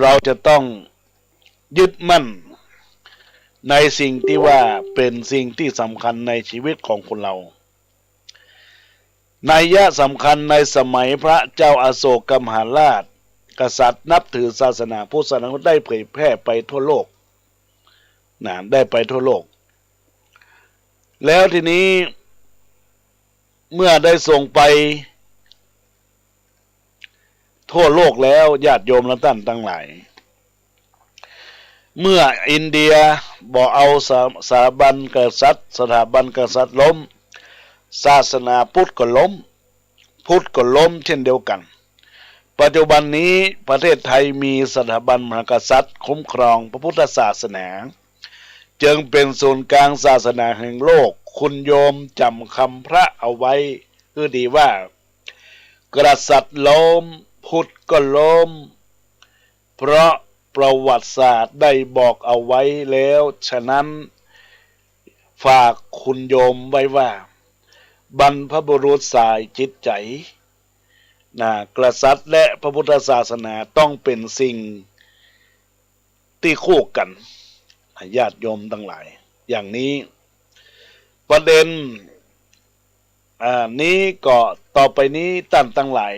เราจะต้องยึดมั่น ในสิ่งที่ว่าเป็นสิ่งที่สำคัญในชีวิตของคนเรานัยยะสำคัญในสมัยพระเจ้าอาโศกมหาราชกษัตริย์นับถือศาสนาพุทธศาสนาได้เผยแพร่ไปทั่วโลกได้ไปทั่วโลกแล้วทีนี้เมื่อได้ส่งไปทั่วโลกแล้วญาติโยมและท่านทั้งหลายเมื่ออินเดียบอกเอาสถาบันกษัตริย์ล้มศาสนาพุทธก็ล้มเช่นเดียวกันปัจจุบันนี้ประเทศไทยมีสถาบันมหากษัตริย์คุ้มครองพระพุทธศาสนาจึงเป็นศูนย์กลางศาสนาแห่งโลกคุณโยมจำคำพระเอาไว้คือดีว่ากษัตริย์ล้มพุทธก็ล้มเพราะประวัติศาสตร์ได้บอกเอาไว้แล้วฉะนั้นฝากคุณโยมไว้ว่าบรรพบุรุษสายจิตใจกษัตริย์และพระพุทธศาสนาต้องเป็นสิ่งที่คู่กันญาติโยมทั้งหลายอย่างนี้ประเด็นนี้ก็ต่อไปนี้ท่านทั้งหลาย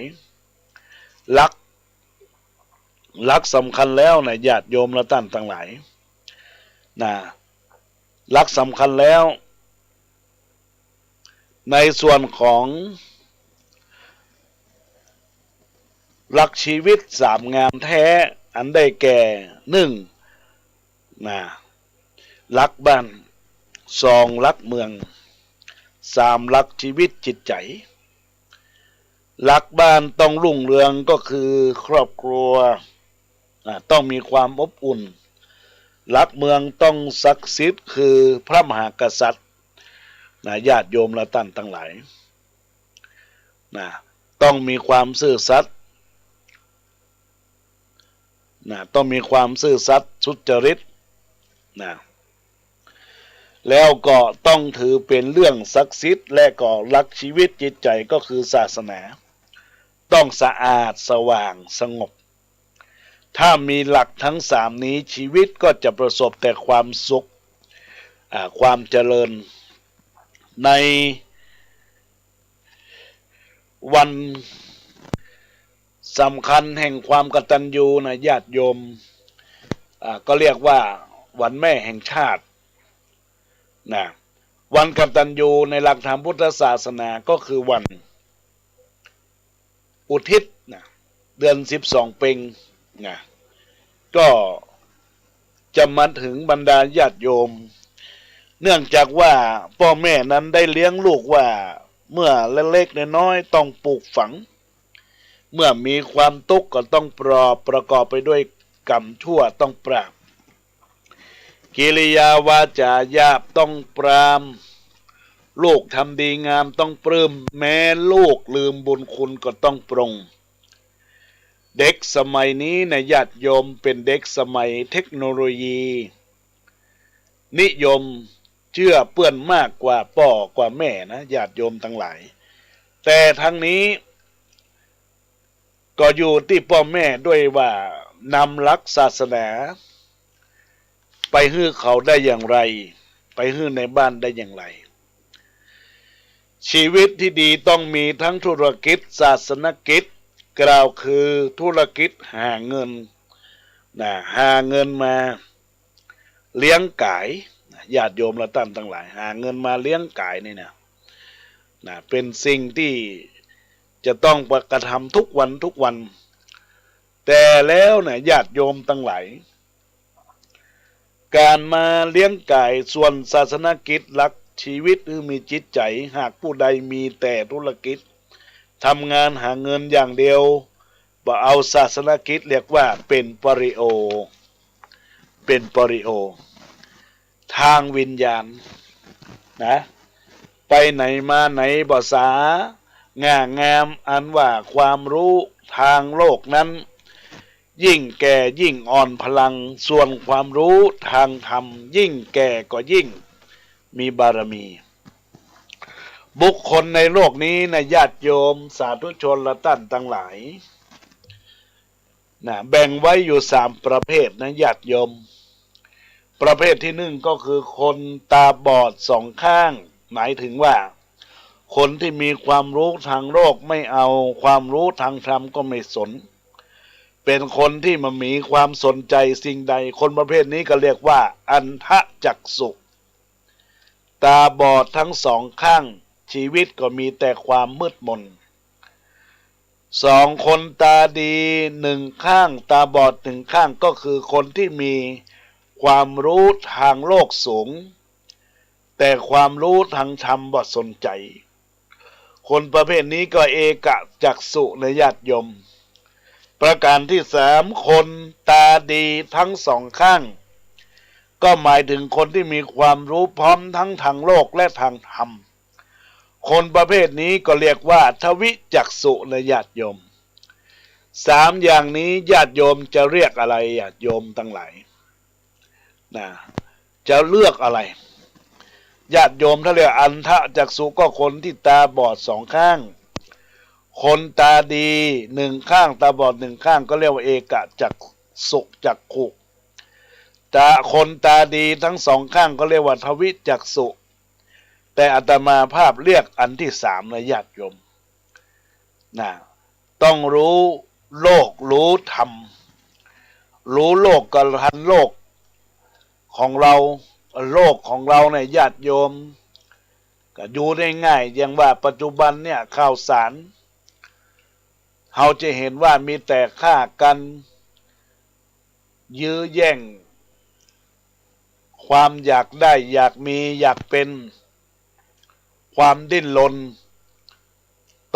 หลักสำคัญแล้วนะญาติโยมและท่านทั้งหลายหลักสำคัญแล้วในส่วนของหลักชีวิตสามงามแท้อันได้แก่หลักบ้าน2หลักเมือง3หลักชีวิตจิตใจหลักบ้านต้องรุ่งเรืองก็คือครอบครัวต้องมีความอบอุ่นหลักเมืองต้องศักดิ์สิทธิ์คือพระมหากษัตริย์ญาติโยมและท่านทั้งหลายต้องมีความซื่อสัตย์ต้องมีความซื่อสัตย์สุจริตแล้วก็ต้องถือเป็นเรื่องศักดิ์สิทธิ์และก็หลักชีวิตจิตใจก็คือศาสนาต้องสะอาดสว่างสงบถ้ามีหลักทั้ง3นี้ชีวิตก็จะประสบแต่ความสุขความเจริญในวันสำคัญแห่งความกตัญญูนะญาติโยมก็เรียกว่าวันแม่แห่งชาติวันกตัญญูในหลักธรรมพุทธศาสนาก็คือวันอุทิศเดือน12เพ็งก็จะมาถึงบรรดาญาติโยมเนื่องจากว่าพ่อแม่นั้นได้เลี้ยงลูกว่าเมื่อเล็กๆน้อยๆต้องปลูกฝังเมื่อมีความทุกข์ก็ต้องปลอบประกอบไปด้วยกรรมชั่วต้องปราบกิริยาวาจาหยาบต้องปรามลูกทำดีงามต้องปลื้มแม้ลูกลืมบุญคุณก็ต้องปรงเด็กสมัยนี้นะญาติโยมเป็นเด็กสมัยเทคโนโลยีนิยมเชื่อเปื้อนมากกว่าพ่อกว่าแม่นะญาติโยมทั้งหลายแต่ทั้งนี้ก็อยู่ที่พ่อแม่ด้วยว่านำหลักศาสนาไปฮื้อเขาได้อย่างไรไปฮื้อในบ้านได้อย่างไรชีวิตที่ดีต้องมีทั้งธุรกิจศาสนกิจกล่าวคือธุรกิจหาเงินหาเงินมาเลี้ยงกายญาติโยมและท่านทั้งหลายหาเงินมาเลี้ยงกายนี่นะเป็นสิ่งที่จะต้องกระทำทุกวันแต่แล้วญาติโยมทั้งหลายการมาเลี้ยงกายส่วนศาสนกิจหลักชีวิตหรือมีจิตใจหากผู้ใดมีแต่ธุรกิจทำงานหาเงินอย่างเดียวบ่เอาศาสนกิจเรียกว่าเป็นปริโอทางวิญญาณไปไหนมาไหนบ่สาง่างามอันว่าความรู้ทางโลกนั้นยิ่งแก่ยิ่งอ่อนพลังส่วนความรู้ทางธรรมยิ่งแก่ก็ยิ่งมีบารมีบุคคลในโลกนี้นะญาติโยมสาธุชนและท่านทั้งหลายแบ่งไว้อยู่3ประเภทนะญาติโยม ประเภทที่หนึ่งก็คือคนตาบอดสองข้างหมายถึงว่าคนที่มีความรู้ทางโลกไม่เอาความรู้ทางธรรมก็ไม่สนเป็นคนที่มันมีความสนใจสิ่งใดคนประเภทนี้ก็เรียกว่าอันทะจักษุตาบอดทั้งสองข้างชีวิตก็มีแต่ความมืดมนสองคนตาดีหนึ่งข้างตาบอดหนึ่งข้างก็คือคนที่มีความรู้ทางโลกสูงแต่ความรู้ทางธรรมบ่สนใจคนประเภทนี้ก็เอกจักษุในญาติโยมประการที่สามคนตาดีทั้งสองข้างก็หมายถึงคนที่มีความรู้พร้อมทั้งทางโลกและทางธรรมคนประเภทนี้ก็เรียกว่าทวิจักษุในญาติโยมสามอย่างนี้ญาติโยมจะเรียกอะไรญาติโยมทั้งหลายนะจะเลือกอะไรญาติโยมถ้าเรียกอันทะจักษุก็คนที่ตาบอดสองข้างคนตาดีหนึ่งข้างตาบอดหนึ่งข้างก็เรียกว่าเอกจักษุจักขุคนตาดีทั้งสองข้างก็เรียกว่าทวิจักษุแต่อาตมาภาพเรียกอันที่สามนะญาติโยมนะต้องรู้โลกรู้ธรรมรู้โลกกับทันโลกของเราโลกของเราเนี่ยญาติโยมก็อยู่ได้ง่ายอย่างว่าปัจจุบันเนี่ยข่าวสารเราจะเห็นว่ามีแต่ฆ่ากันยื้อแย่งความอยากได้อยากมีอยากเป็นความดิ้นรน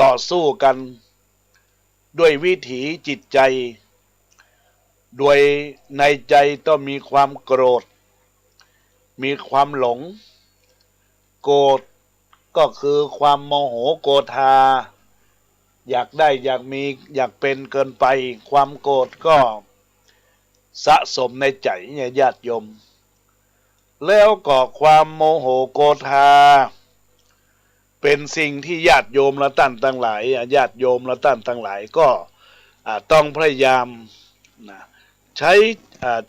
ต่อสู้กันด้วยวิถีจิตใจด้วยในใจต้องมีความโกรธมีความหลงโกรธก็คือความโมโหโกธาอยากได้อยากมีอยากเป็นเกินไปความโกรธก็สะสมในใจเนี่ยญาติโยมแล้วก็ความโมโหโกธาเป็นสิ่งที่ญาติโยมและท่านทั้งหลายญาติโยมและท่านทั้งหลายก็ต้องพยายามใช้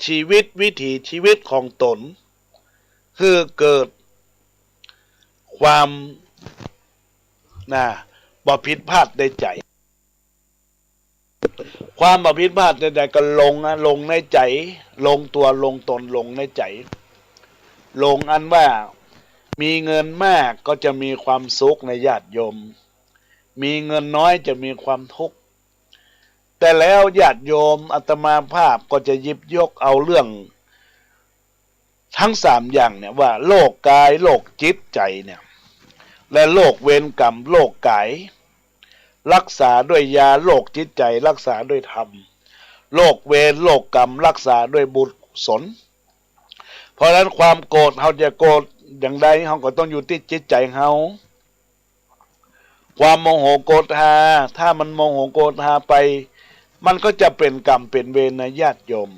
ชีวิตวิถีชีวิตของตนคือเกิดความบ่ผิดพลาดในใจความบ่ผิดพลาดในใจก็ลงในใจลงตัวลงตนลงในใจลงอันว่ามีเงินมากก็จะมีความสุขในญาติโยมมีเงินน้อยจะมีความทุกข์แต่แล้วญาติโยมอาตมาภาพก็จะหยิบยกเอาเรื่องทั้งสามอย่างเนี่ยว่าโลกกายโลกจิตใจเนี่ยและโลกเวรกรรมโลกกายรักษาด้วยยาโลกจิตใจรักษาด้วยธรรมโลกเวรโลกกรรมรักษาด้วยบุญศลเพราะฉะนั้นความโกรธเราจะโกรธอย่างใดเราก็ต้องอยู่ที่จิตใจเราความโมโหโกธาถ้ามันโมโหโกธาไปมันก็จะเป็นกรรมเป็นเวรนะญาติโยม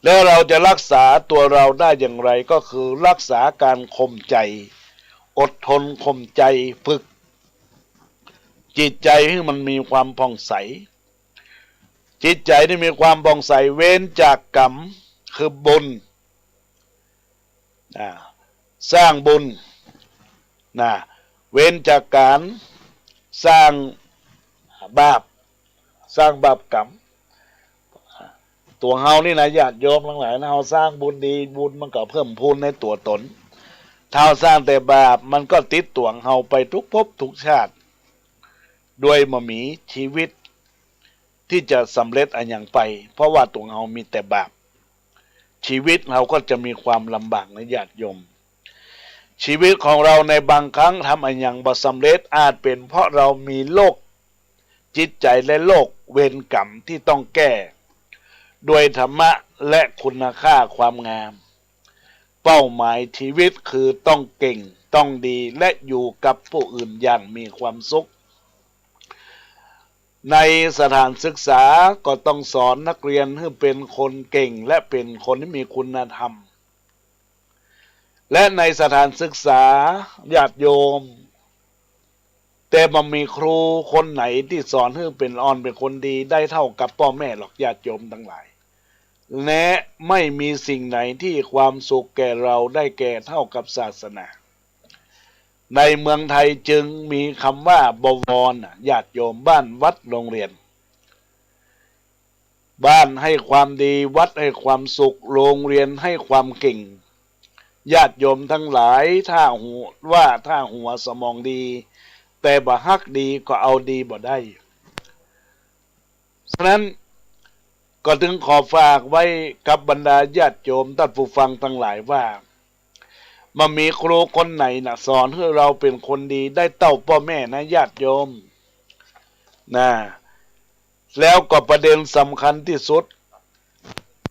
แล้วเราจะรักษาตัวเราได้อย่างไรก็คือรักษาการข่มใจอดทนข่มใจฝึกจิตใจให้มันมีความผ่องใสจิตใจที่มีความผ่องใสเว้นจากกรรมคือบุญสร้างบุญเว้นจากการสร้างบาปกรรมตัวเฮานี่นะญาติโยมทั้งหลายนะเฮาสร้างบุญดีบุญมันก็เพิ่มพูนในตัวตนถ้าสร้างแต่บาปมันก็ติดตัวเฮาไปทุกภพทุกชาติด้วยมมีชีวิตที่จะสำเร็จอันอย่างไปเพราะว่าตัวเฮามีแต่บาปชีวิตเราก็จะมีความลำบากในญาติโยมชีวิตของเราในบางครั้งทำอันอย่างบ่สำเร็จอาจเป็นเพราะเรามีโรคจิตใจและโรคเวรกรรมที่ต้องแก้ด้วยธรรมะและคุณค่าความงามเป้าหมายชีวิตคือต้องเก่งต้องดีและอยู่กับผู้อื่นอย่างมีความสุขในสถานศึกษาก็ต้องสอนนักเรียนให้เป็นคนเก่งและเป็นคนที่มีคุณธรรมและในสถานศึกษาญาติโยมแต่มันมีครูคนไหนที่สอนให้เป็นเป็นคนดีได้เท่ากับพ่อแม่หรอกญาติโยมทั้งหลาย และไม่มีสิ่งไหนที่ความสุขแก่เราได้แก่เท่ากับศาสนาในเมืองไทยจึงมีคำว่าบวรญาติโยมบ้านวัดโรงเรียนบ้านให้ความดีวัดให้ความสุขโรงเรียนให้ความเก่งญาติโยมทั้งหลายถ้าหัวสมองดีแต่บ่ฮักดีก็เอาดีบ่ได้ฉะนั้นก็ถึงขอฝากไว้กับบรรดาญาติโยมท่านผู้ฟังทั้งหลายว่ามันมีครูคนไหนนะสอนให้เราเป็นคนดีได้เต้าพ่อแม่นะญาติโยมนะแล้วก็ประเด็นสำคัญที่สุด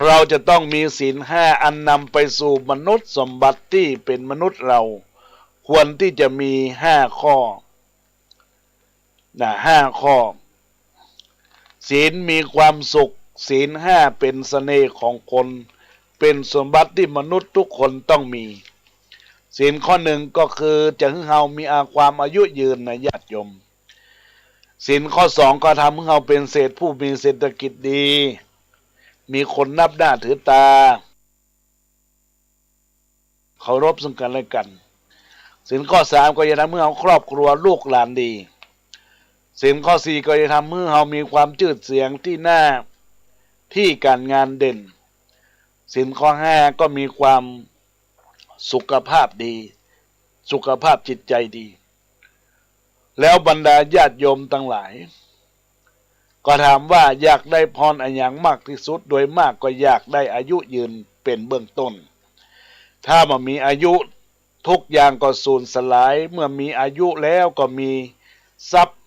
เราจะต้องมีศีลห้าอันนำไปสู่มนุษย์สมบัติที่เป็นมนุษย์เราควรที่จะมี5 ข้อ5 ข้อศีลมีความสุขศีลห้าเป็นเสน่ห์ของคนเป็นสมบัติที่มนุษย์ทุกคนต้องมีศีลข้อ 1ก็คือจะให้เรามีความอายุยืนนะญาติโยมศีลข้อ 2ก็ทำให้เราเป็นผู้มีเศรษฐกิจดีมีคนนับหน้าถือตาเคารพซึ่งกันและกันศีลข้อ 3ก็จะทำให้เราครอบครัวลูกหลานดีศีลข้อ 4ก็จะทำให้เรามีความจืดเสียงที่หน้าที่การงานเด่นศีลข้อ 5ก็มีความสุขภาพดีสุขภาพจิตใจดีแล้วบรรดาญาติโยมทั้งหลายก็ถามว่าอยากได้พรอันอย่างมากที่สุดโดยมากก็อยากได้อายุยืนเป็นเบื้องต้นถ้ามันมีอายุทุกอย่างก็สูญสลายเมื่อมีอายุแล้วก็มีทรัพย์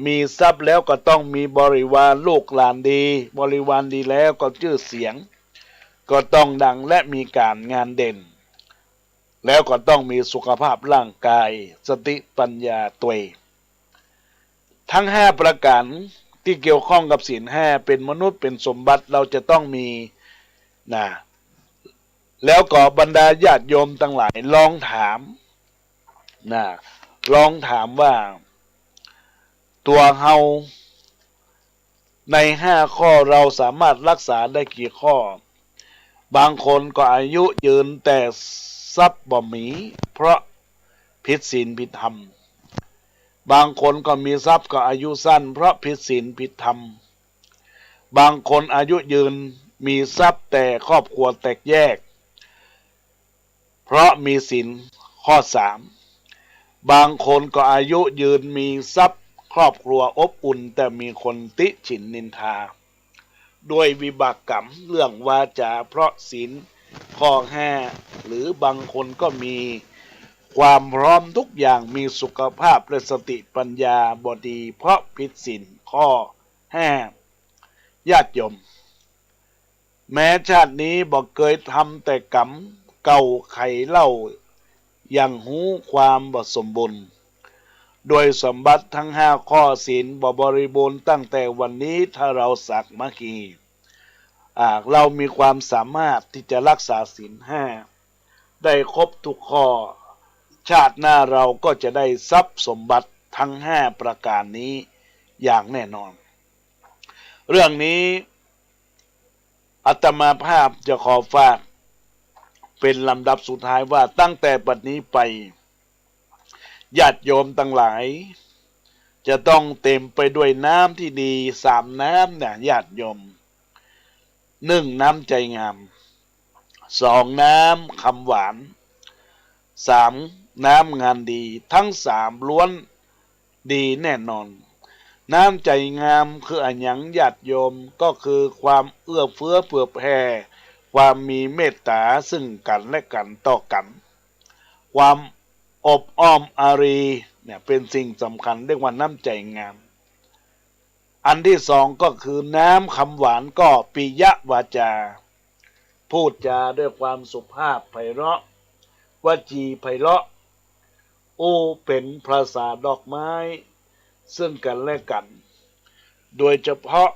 มีทรัพย์แล้วก็ต้องมีบริวารลูกหลานดีบริวารดีแล้วก็ชื่อเสียงก็ต้องดังและมีการงานเด่นแล้วก็ต้องมีสุขภาพร่างกายสติปัญญาตัวทั้ง5ประการที่เกี่ยวข้องกับศีล5เป็นมนุษย์เป็นสมบัติเราจะต้องมีแล้วก็บรรดาญาติโยมทั้งหลายลองถามว่าตัวเฮาใน5 ข้อเราสามารถรักษาได้กี่ข้อบางคนก็อายุยืนแต่ทรัพย์บ่มีเพราะผิดศีลผิดธรรมบางคนก็มีทรัพย์ก็อายุสั้นเพราะผิดศีลผิดธรรมบางคนอายุยืนมีทรัพย์แต่ครอบครัวแตกแยกเพราะมีศีลข้อ 3บางคนก็อายุยืนมีทรัพย์ครอบครัวอบอุ่นแต่มีคนติฉินนินทาด้วยวิบากกรรมเรื่องวาจาเพราะศีลข้อ 5หรือบางคนก็มีความพร้อมทุกอย่างมีสุขภาพและสติปัญญาบดีเพราะผิดศีลข้อ 5ญาติโยมแม้ชาตินี้บอกเคยทำแต่กรรมเก่าไข่เล่ายังหูความบ่สมบูรณ์โดยสมบัติทั้ง5 ข้อศีลบริบูรณ์ตั้งแต่วันนี้ถ้าเราสักมัคคีเรามีความสามารถที่จะรักษาศีล5ได้ครบทุกข้อชาติหน้าเราก็จะได้ทรัพย์สมบัติทั้ง5ประการนี้อย่างแน่นอนเรื่องนี้อาตมาภาพจะขอฝากเป็นลำดับสุดท้ายว่าตั้งแต่บัดนี้ไปญาติโยมทั้งหลายจะต้องเต็มไปด้วยน้ำที่ดี3น้ำญาติโยม1น้ำใจงาม2น้ำคำหวาน3น้ำงานดีทั้ง3ล้วนดีแน่นอนน้ำใจงามคืออันหยังญาติโยมก็คือความเอื้อเฟื้อเผื่อแผ่ความมีเมตตาซึ่งกันและกันต่อกันความอบอ้อมอารีเป็นสิ่งสำคัญเรียกว่าน้ำใจงามอันที่2ก็คือน้ำคำหวานก็ปิยวาจาพูดจาด้วยความสุภาพไพเราะวจีไพเราะเป็นภาษาดอกไม้ซึ่งกันและกันโดยเฉพาะ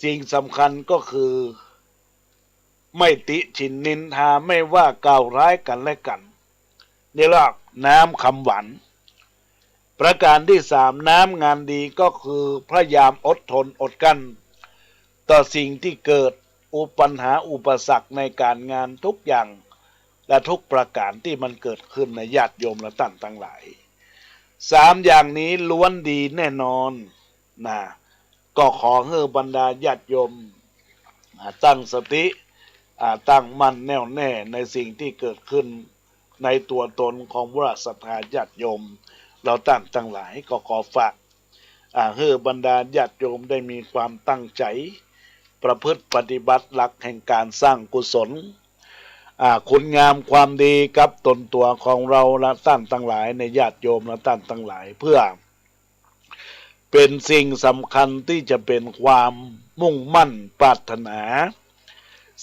สิ่งสำคัญก็คือไม่ติฉินนินทาไม่ว่ากล่าวร้ายกันและกันนี่แหละน้ำคำหวานประการที่3น้ำงานดีก็คือพยายามอดทนอดกั้น ต่อสิ่งที่เกิดปัญหาอุปสรรคในการงานทุกอย่างและทุกประการที่มันเกิดขึ้นในญาติโยมและท่านทั้งหลาย3อย่างนี้ล้วนดีแน่นอนนะก็ขอให้บรรดาญาติโยมตั้งสติตั้งมั่นแน่วแน่ในสิ่งที่เกิดขึ้นในตัวตนของพระศรัทธาญาติโยมเราตั้งทั้งหลายก็ขอฝากให้บรรดาญาติโยมได้มีความตั้งใจประพฤติปฏิบัติหลักแห่งการสร้างกุศลคุณงามความดีกับตนตัวของเราและท่านทั้งหลายในญาติโยมและท่านทั้งหลายเพื่อเป็นสิ่งสำคัญที่จะเป็นความมุ่งมั่นปรารถนา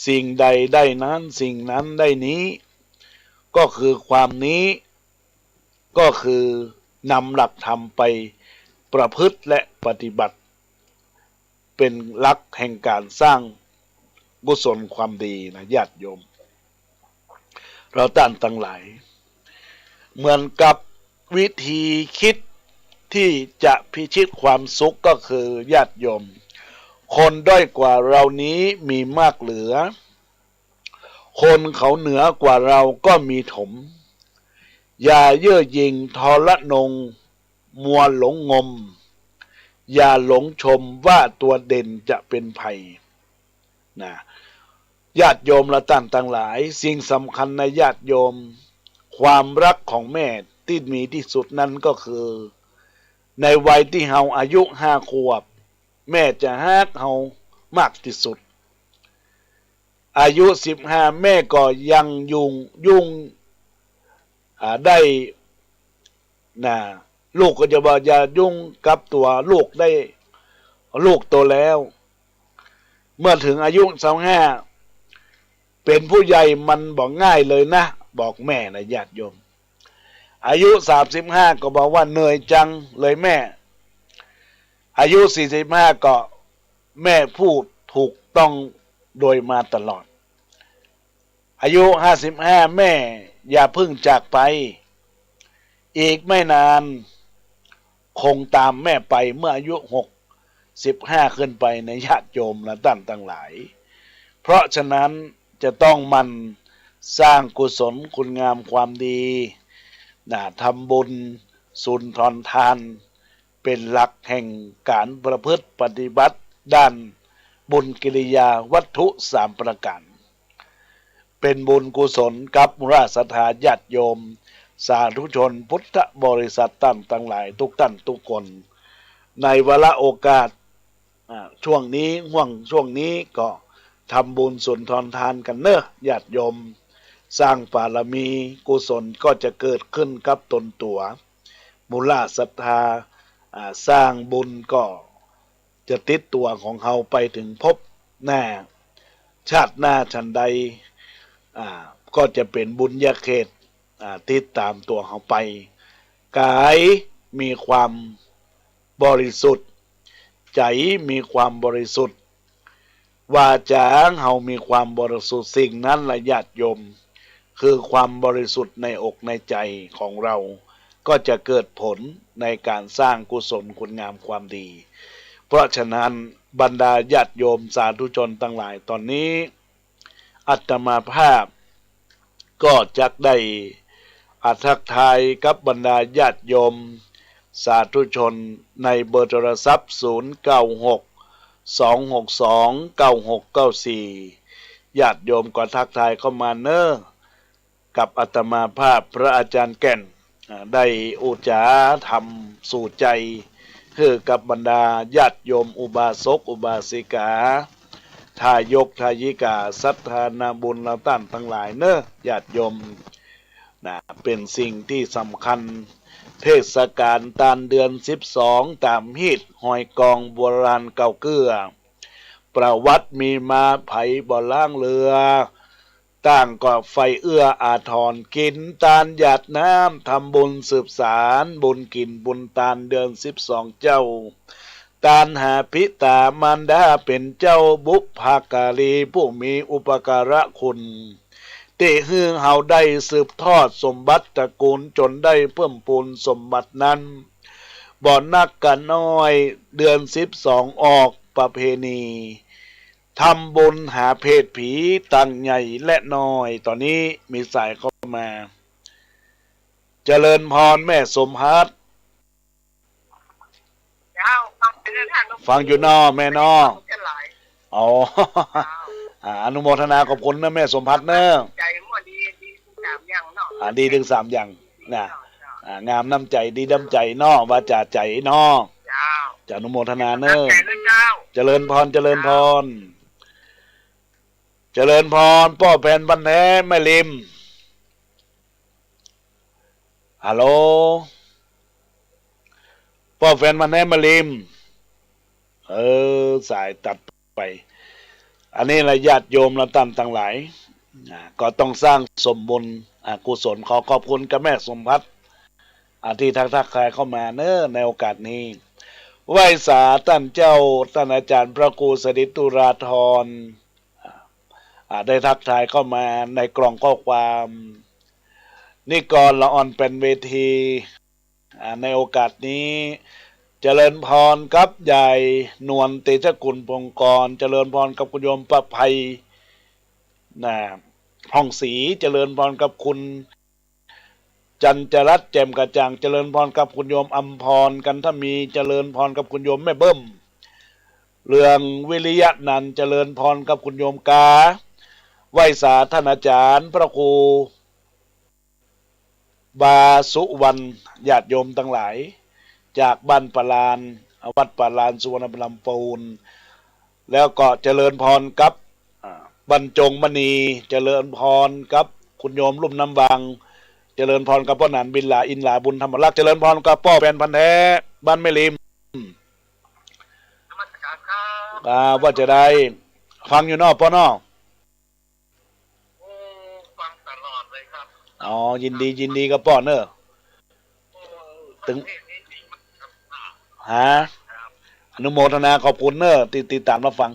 สิ่งใดได้นั้นสิ่งนั้นได้นี้ก็คือความนี้ก็คือนำหลักธรรมไปประพฤติและปฏิบัติเป็นหลักแห่งการสร้างกุศลความดีนะญาติโยมเราท่านทั้งหลายเหมือนกับวิธีคิดที่จะพิชิตความสุขก็คือญาติโยมคนด้อยกว่าเรานี้มีมากเหลือคนเขาเหนือกว่าเราก็มีถมอย่าเย่อหยิ่งทรนงมัวหลงงมอย่าหลงชมว่าตัวเด่นจะเป็นภัยนะญาติโยมและท่านทั้งหลายสิ่งสำคัญในญาติโยมความรักของแม่ที่มีที่สุดนั้นก็คือในวัยที่เฮาอายุ5 ขวบแม่จะฮักเฮามากที่สุดอายุ15แม่ก็ยังยุ่งได้นะลูกก็จะบอกอย่ายุ่งกับตัวลูกได้ลูกโตแล้วเมื่อถึงอายุ25เป็นผู้ใหญ่มันบอกง่ายเลยนะบอกแม่นะญาติโยมอายุ35ก็บอกว่าเหนื่อยจังเลยแม่อายุ45ก็แม่พูดถูกต้องโดยมาตลอดอายุ55แม่อย่าเพิ่งจากไปอีกไม่นานคงตามแม่ไปเมื่ออายุ65ขึ้นไปในญาติโยมและท่านทั้งหลายเพราะฉะนั้นจะต้องมันสร้างกุศลคุณงามความดีทำบุญสุนทรทานเป็นหลักแห่งการประพฤติปฏิบัติด้านบุญกิริยาวัตถุ3ประการเป็นบุญกุศลกับราชธาญาติโยมสาธุชนพุทธบริษัทตั้งทั้งหลายทุกท่านทุกคนในวาระโอกาสช่วงนี้ก็ทำบุญสุนทรทานกันเนอะญาติโยมสร้างบารมีกุศลก็จะเกิดขึ้นกับตนตัวมูลศรัทธาสร้างบุญก็จะติดตัวของเขาไปถึงภพหน้าชาติหน้าชันใดก็จะเป็นบุญญาเขตติดตามตัวเขาไปกายมีความบริสุทธิ์ใจมีความบริสุทธิ์วาจาเฮามีความบริสุทธิ์สิ่งนั้นละญาติโยมคือความบริสุทธิ์ในอกในใจของเราก็จะเกิดผลในการสร้างกุศลคุณงามความดีเพราะฉะนั้นบรรดาญาติโยมสาธุชนทั้งหลายตอนนี้อาตมาภาพก็จักได้ทักทายกับบรรดาญาติโยมสาธุชนในเบอร์โทรศัพท์0962629694ญาติโยมก็ทักทายเข้ามาเนอะกับอาตมาภาพพระอาจารย์แก่นได้อุจาธรรมสู่ใจคือกับบรรดาญาติโยมอุบาสกอุบาสิกาทายกทายิกาศรัทธานาบุญเราท่านทั้งหลายเนอะญาติโยมเป็นสิ่งที่สำคัญเทศกาลตานเดือน12ตามฮีดหอยกองโบราณเก่าเกื้อประวัติมีมาไผบ่ล่างเรือต่างก็ไฟเอื้ออาทรกินตาลหยาดน้ำทำบุญสืบสารบุญกินบุญตาลเดือน12เจ้าตาลหาพิตามารดาเป็นเจ้าบุพการีผู้มีอุปการะคุณที่ฮือเฮาได้สืบทอดสมบัติตระกูลจนได้เพิ่มพูนสมบัตินั้นบ่นักกันน้อยเดือน12ออกประเพณี ทำบุญหาเพศผีตั้งใหญ่และน้อยตอนนี้มีสายเข้ามาเจริญพรแม่สมฮัตฟังอยู่นอแม่นออ๋อ อนุโมทนาขอบคุณนะแม่สมพัฒน์เนอะใจมั่วดี3 อย่างเนาะดีถึง3 อย่างนะงามน้ำใจดีน้ำใจนอวาจาใจนอจะอนุโมทนาเนอะเจริญพรเจริญพรเจริญพรพ่อแผ่นบันแท้แม่ริมฮัลโหลพ่อแฟนบันแท้แม่ริมสายตัดไปอันนี้ละญาติโยมละตั้งหลายก็ต้องสร้างสมบุญกุศลขอขอบคุณกับแม่สมพัฒน์ที่ทักทายเข้ามาเนอะในโอกาสนี้ไหว้สาท่านเจ้าท่านอาจารย์พระครูสดิตุราธรได้ทักทายเข้ามาในกล่องข้อความนี่ก่อนละอ่อนเป็นเวทีในโอกาสนี้เจริญพรกับใหญ่นวลเตชะกุลพงกรเจริญพรกับคุณโยมประภัยห้องศรีเจริญพรกับคุณจันจรัตน์แจ่มกระจ่างเจริญพรกับคุณโยมอัมพรกันถ้ามีเจริญพรกับคุณโยมแม่เบิ้มเรืองวิริยะนันเจริญพรกับคุณโยมกาไหว้สาท่านอาจารย์พระครูบาสุวรรณญาติโยมทั้งหลายจากบ้านปาลานวัดปาลานสุวรรณลำปูนแล้วก็เจริญพรกับบรรจงมณีเจริญพรกับคุณโยมลุ่มน้ำวังเจริญพรกับพ่อหนานบินลาอินลาบุญธรรมรักษ์เจริญพรกับพ่อแผ่นพันแท้บ้านแม่ริมว่าจะได้ฟังอยู่นอกพ่อนอฟังตลอดเลยครับอ๋อยินดีกับพ่อเนอะถึงอนุโมทนาขอบคุณเนอะติดตามรับฟัง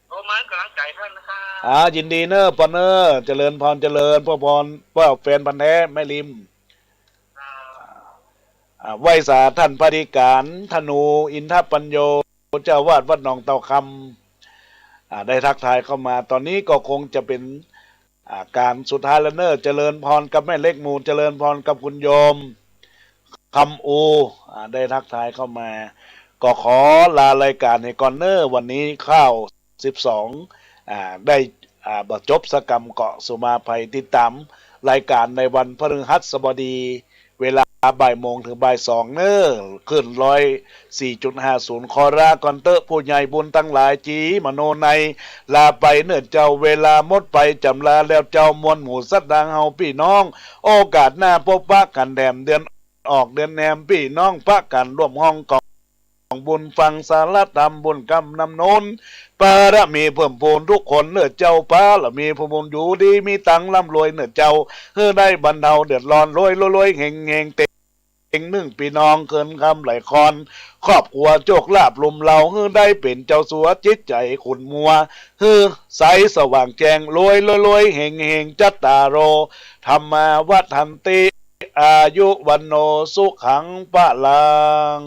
โอ้มันกำลังใจท่านนะครับยินดีเนอะปอนเนอะเจริญพรเจริญพ่อพรพ่อแฟนพันแท้แม่ริมไหว้สาท่านพระธิการธนูอินทปัญโยเจ้าวาดวัดหนองเต่าคำได้ทักทายเข้ามาตอนนี้ก็คงจะเป็นการสุดท้ายแล้วเนอะเจริญพรกับแม่เล็กมูลเจริญพรกับคุณโยมคำอูได้ทักทายเข้ามาก็ขอลารายการให้ก่อนเนอร์วันนี้ข้าว12ได้บรรจบสกรรมเกาะสุมาภัยติดตามรายการในวันพฤหัสบดีเวลาบ่ายโมงถึงบ่าย2เนอร์ขึ้น104.50คอราก่อนเตอะผู้ใหญ่บุญตั้งหลายจีมโนในลาไปเนื่อเจ้าเวลาหมดไปจำลาแล้วเจ้ามวลหมู่สัตว์ดังเฮาพี่น้องโอกาสหน้าพบปะกันแดมเดือนออกเดือนแหนมพี่น้องพระกันร่วมห้องกองบุญฟังสารธรรมบุญกรรมนำโน้นปาระมีเพิ่มพูนทุกคนเนื้อเจ้าป้าละมีผู้บุญอยู่ดีมีตังร่ำรวยเนื้อเจ้าเพื่อได้บรรเทาเดือดร้อนรวยเฮงเต็งนึ่งพี่น้องเกินคำไหลคอนครอบครัวโจกลาบลุมเราเพื่อได้เป็นเจ้าสัวจิตใจขุนมัวเพื่อใสสว่างแจ้งรวยเฮงจัตตาโรธรรมาวัฏันติอายุวันโนสุขังปะลัง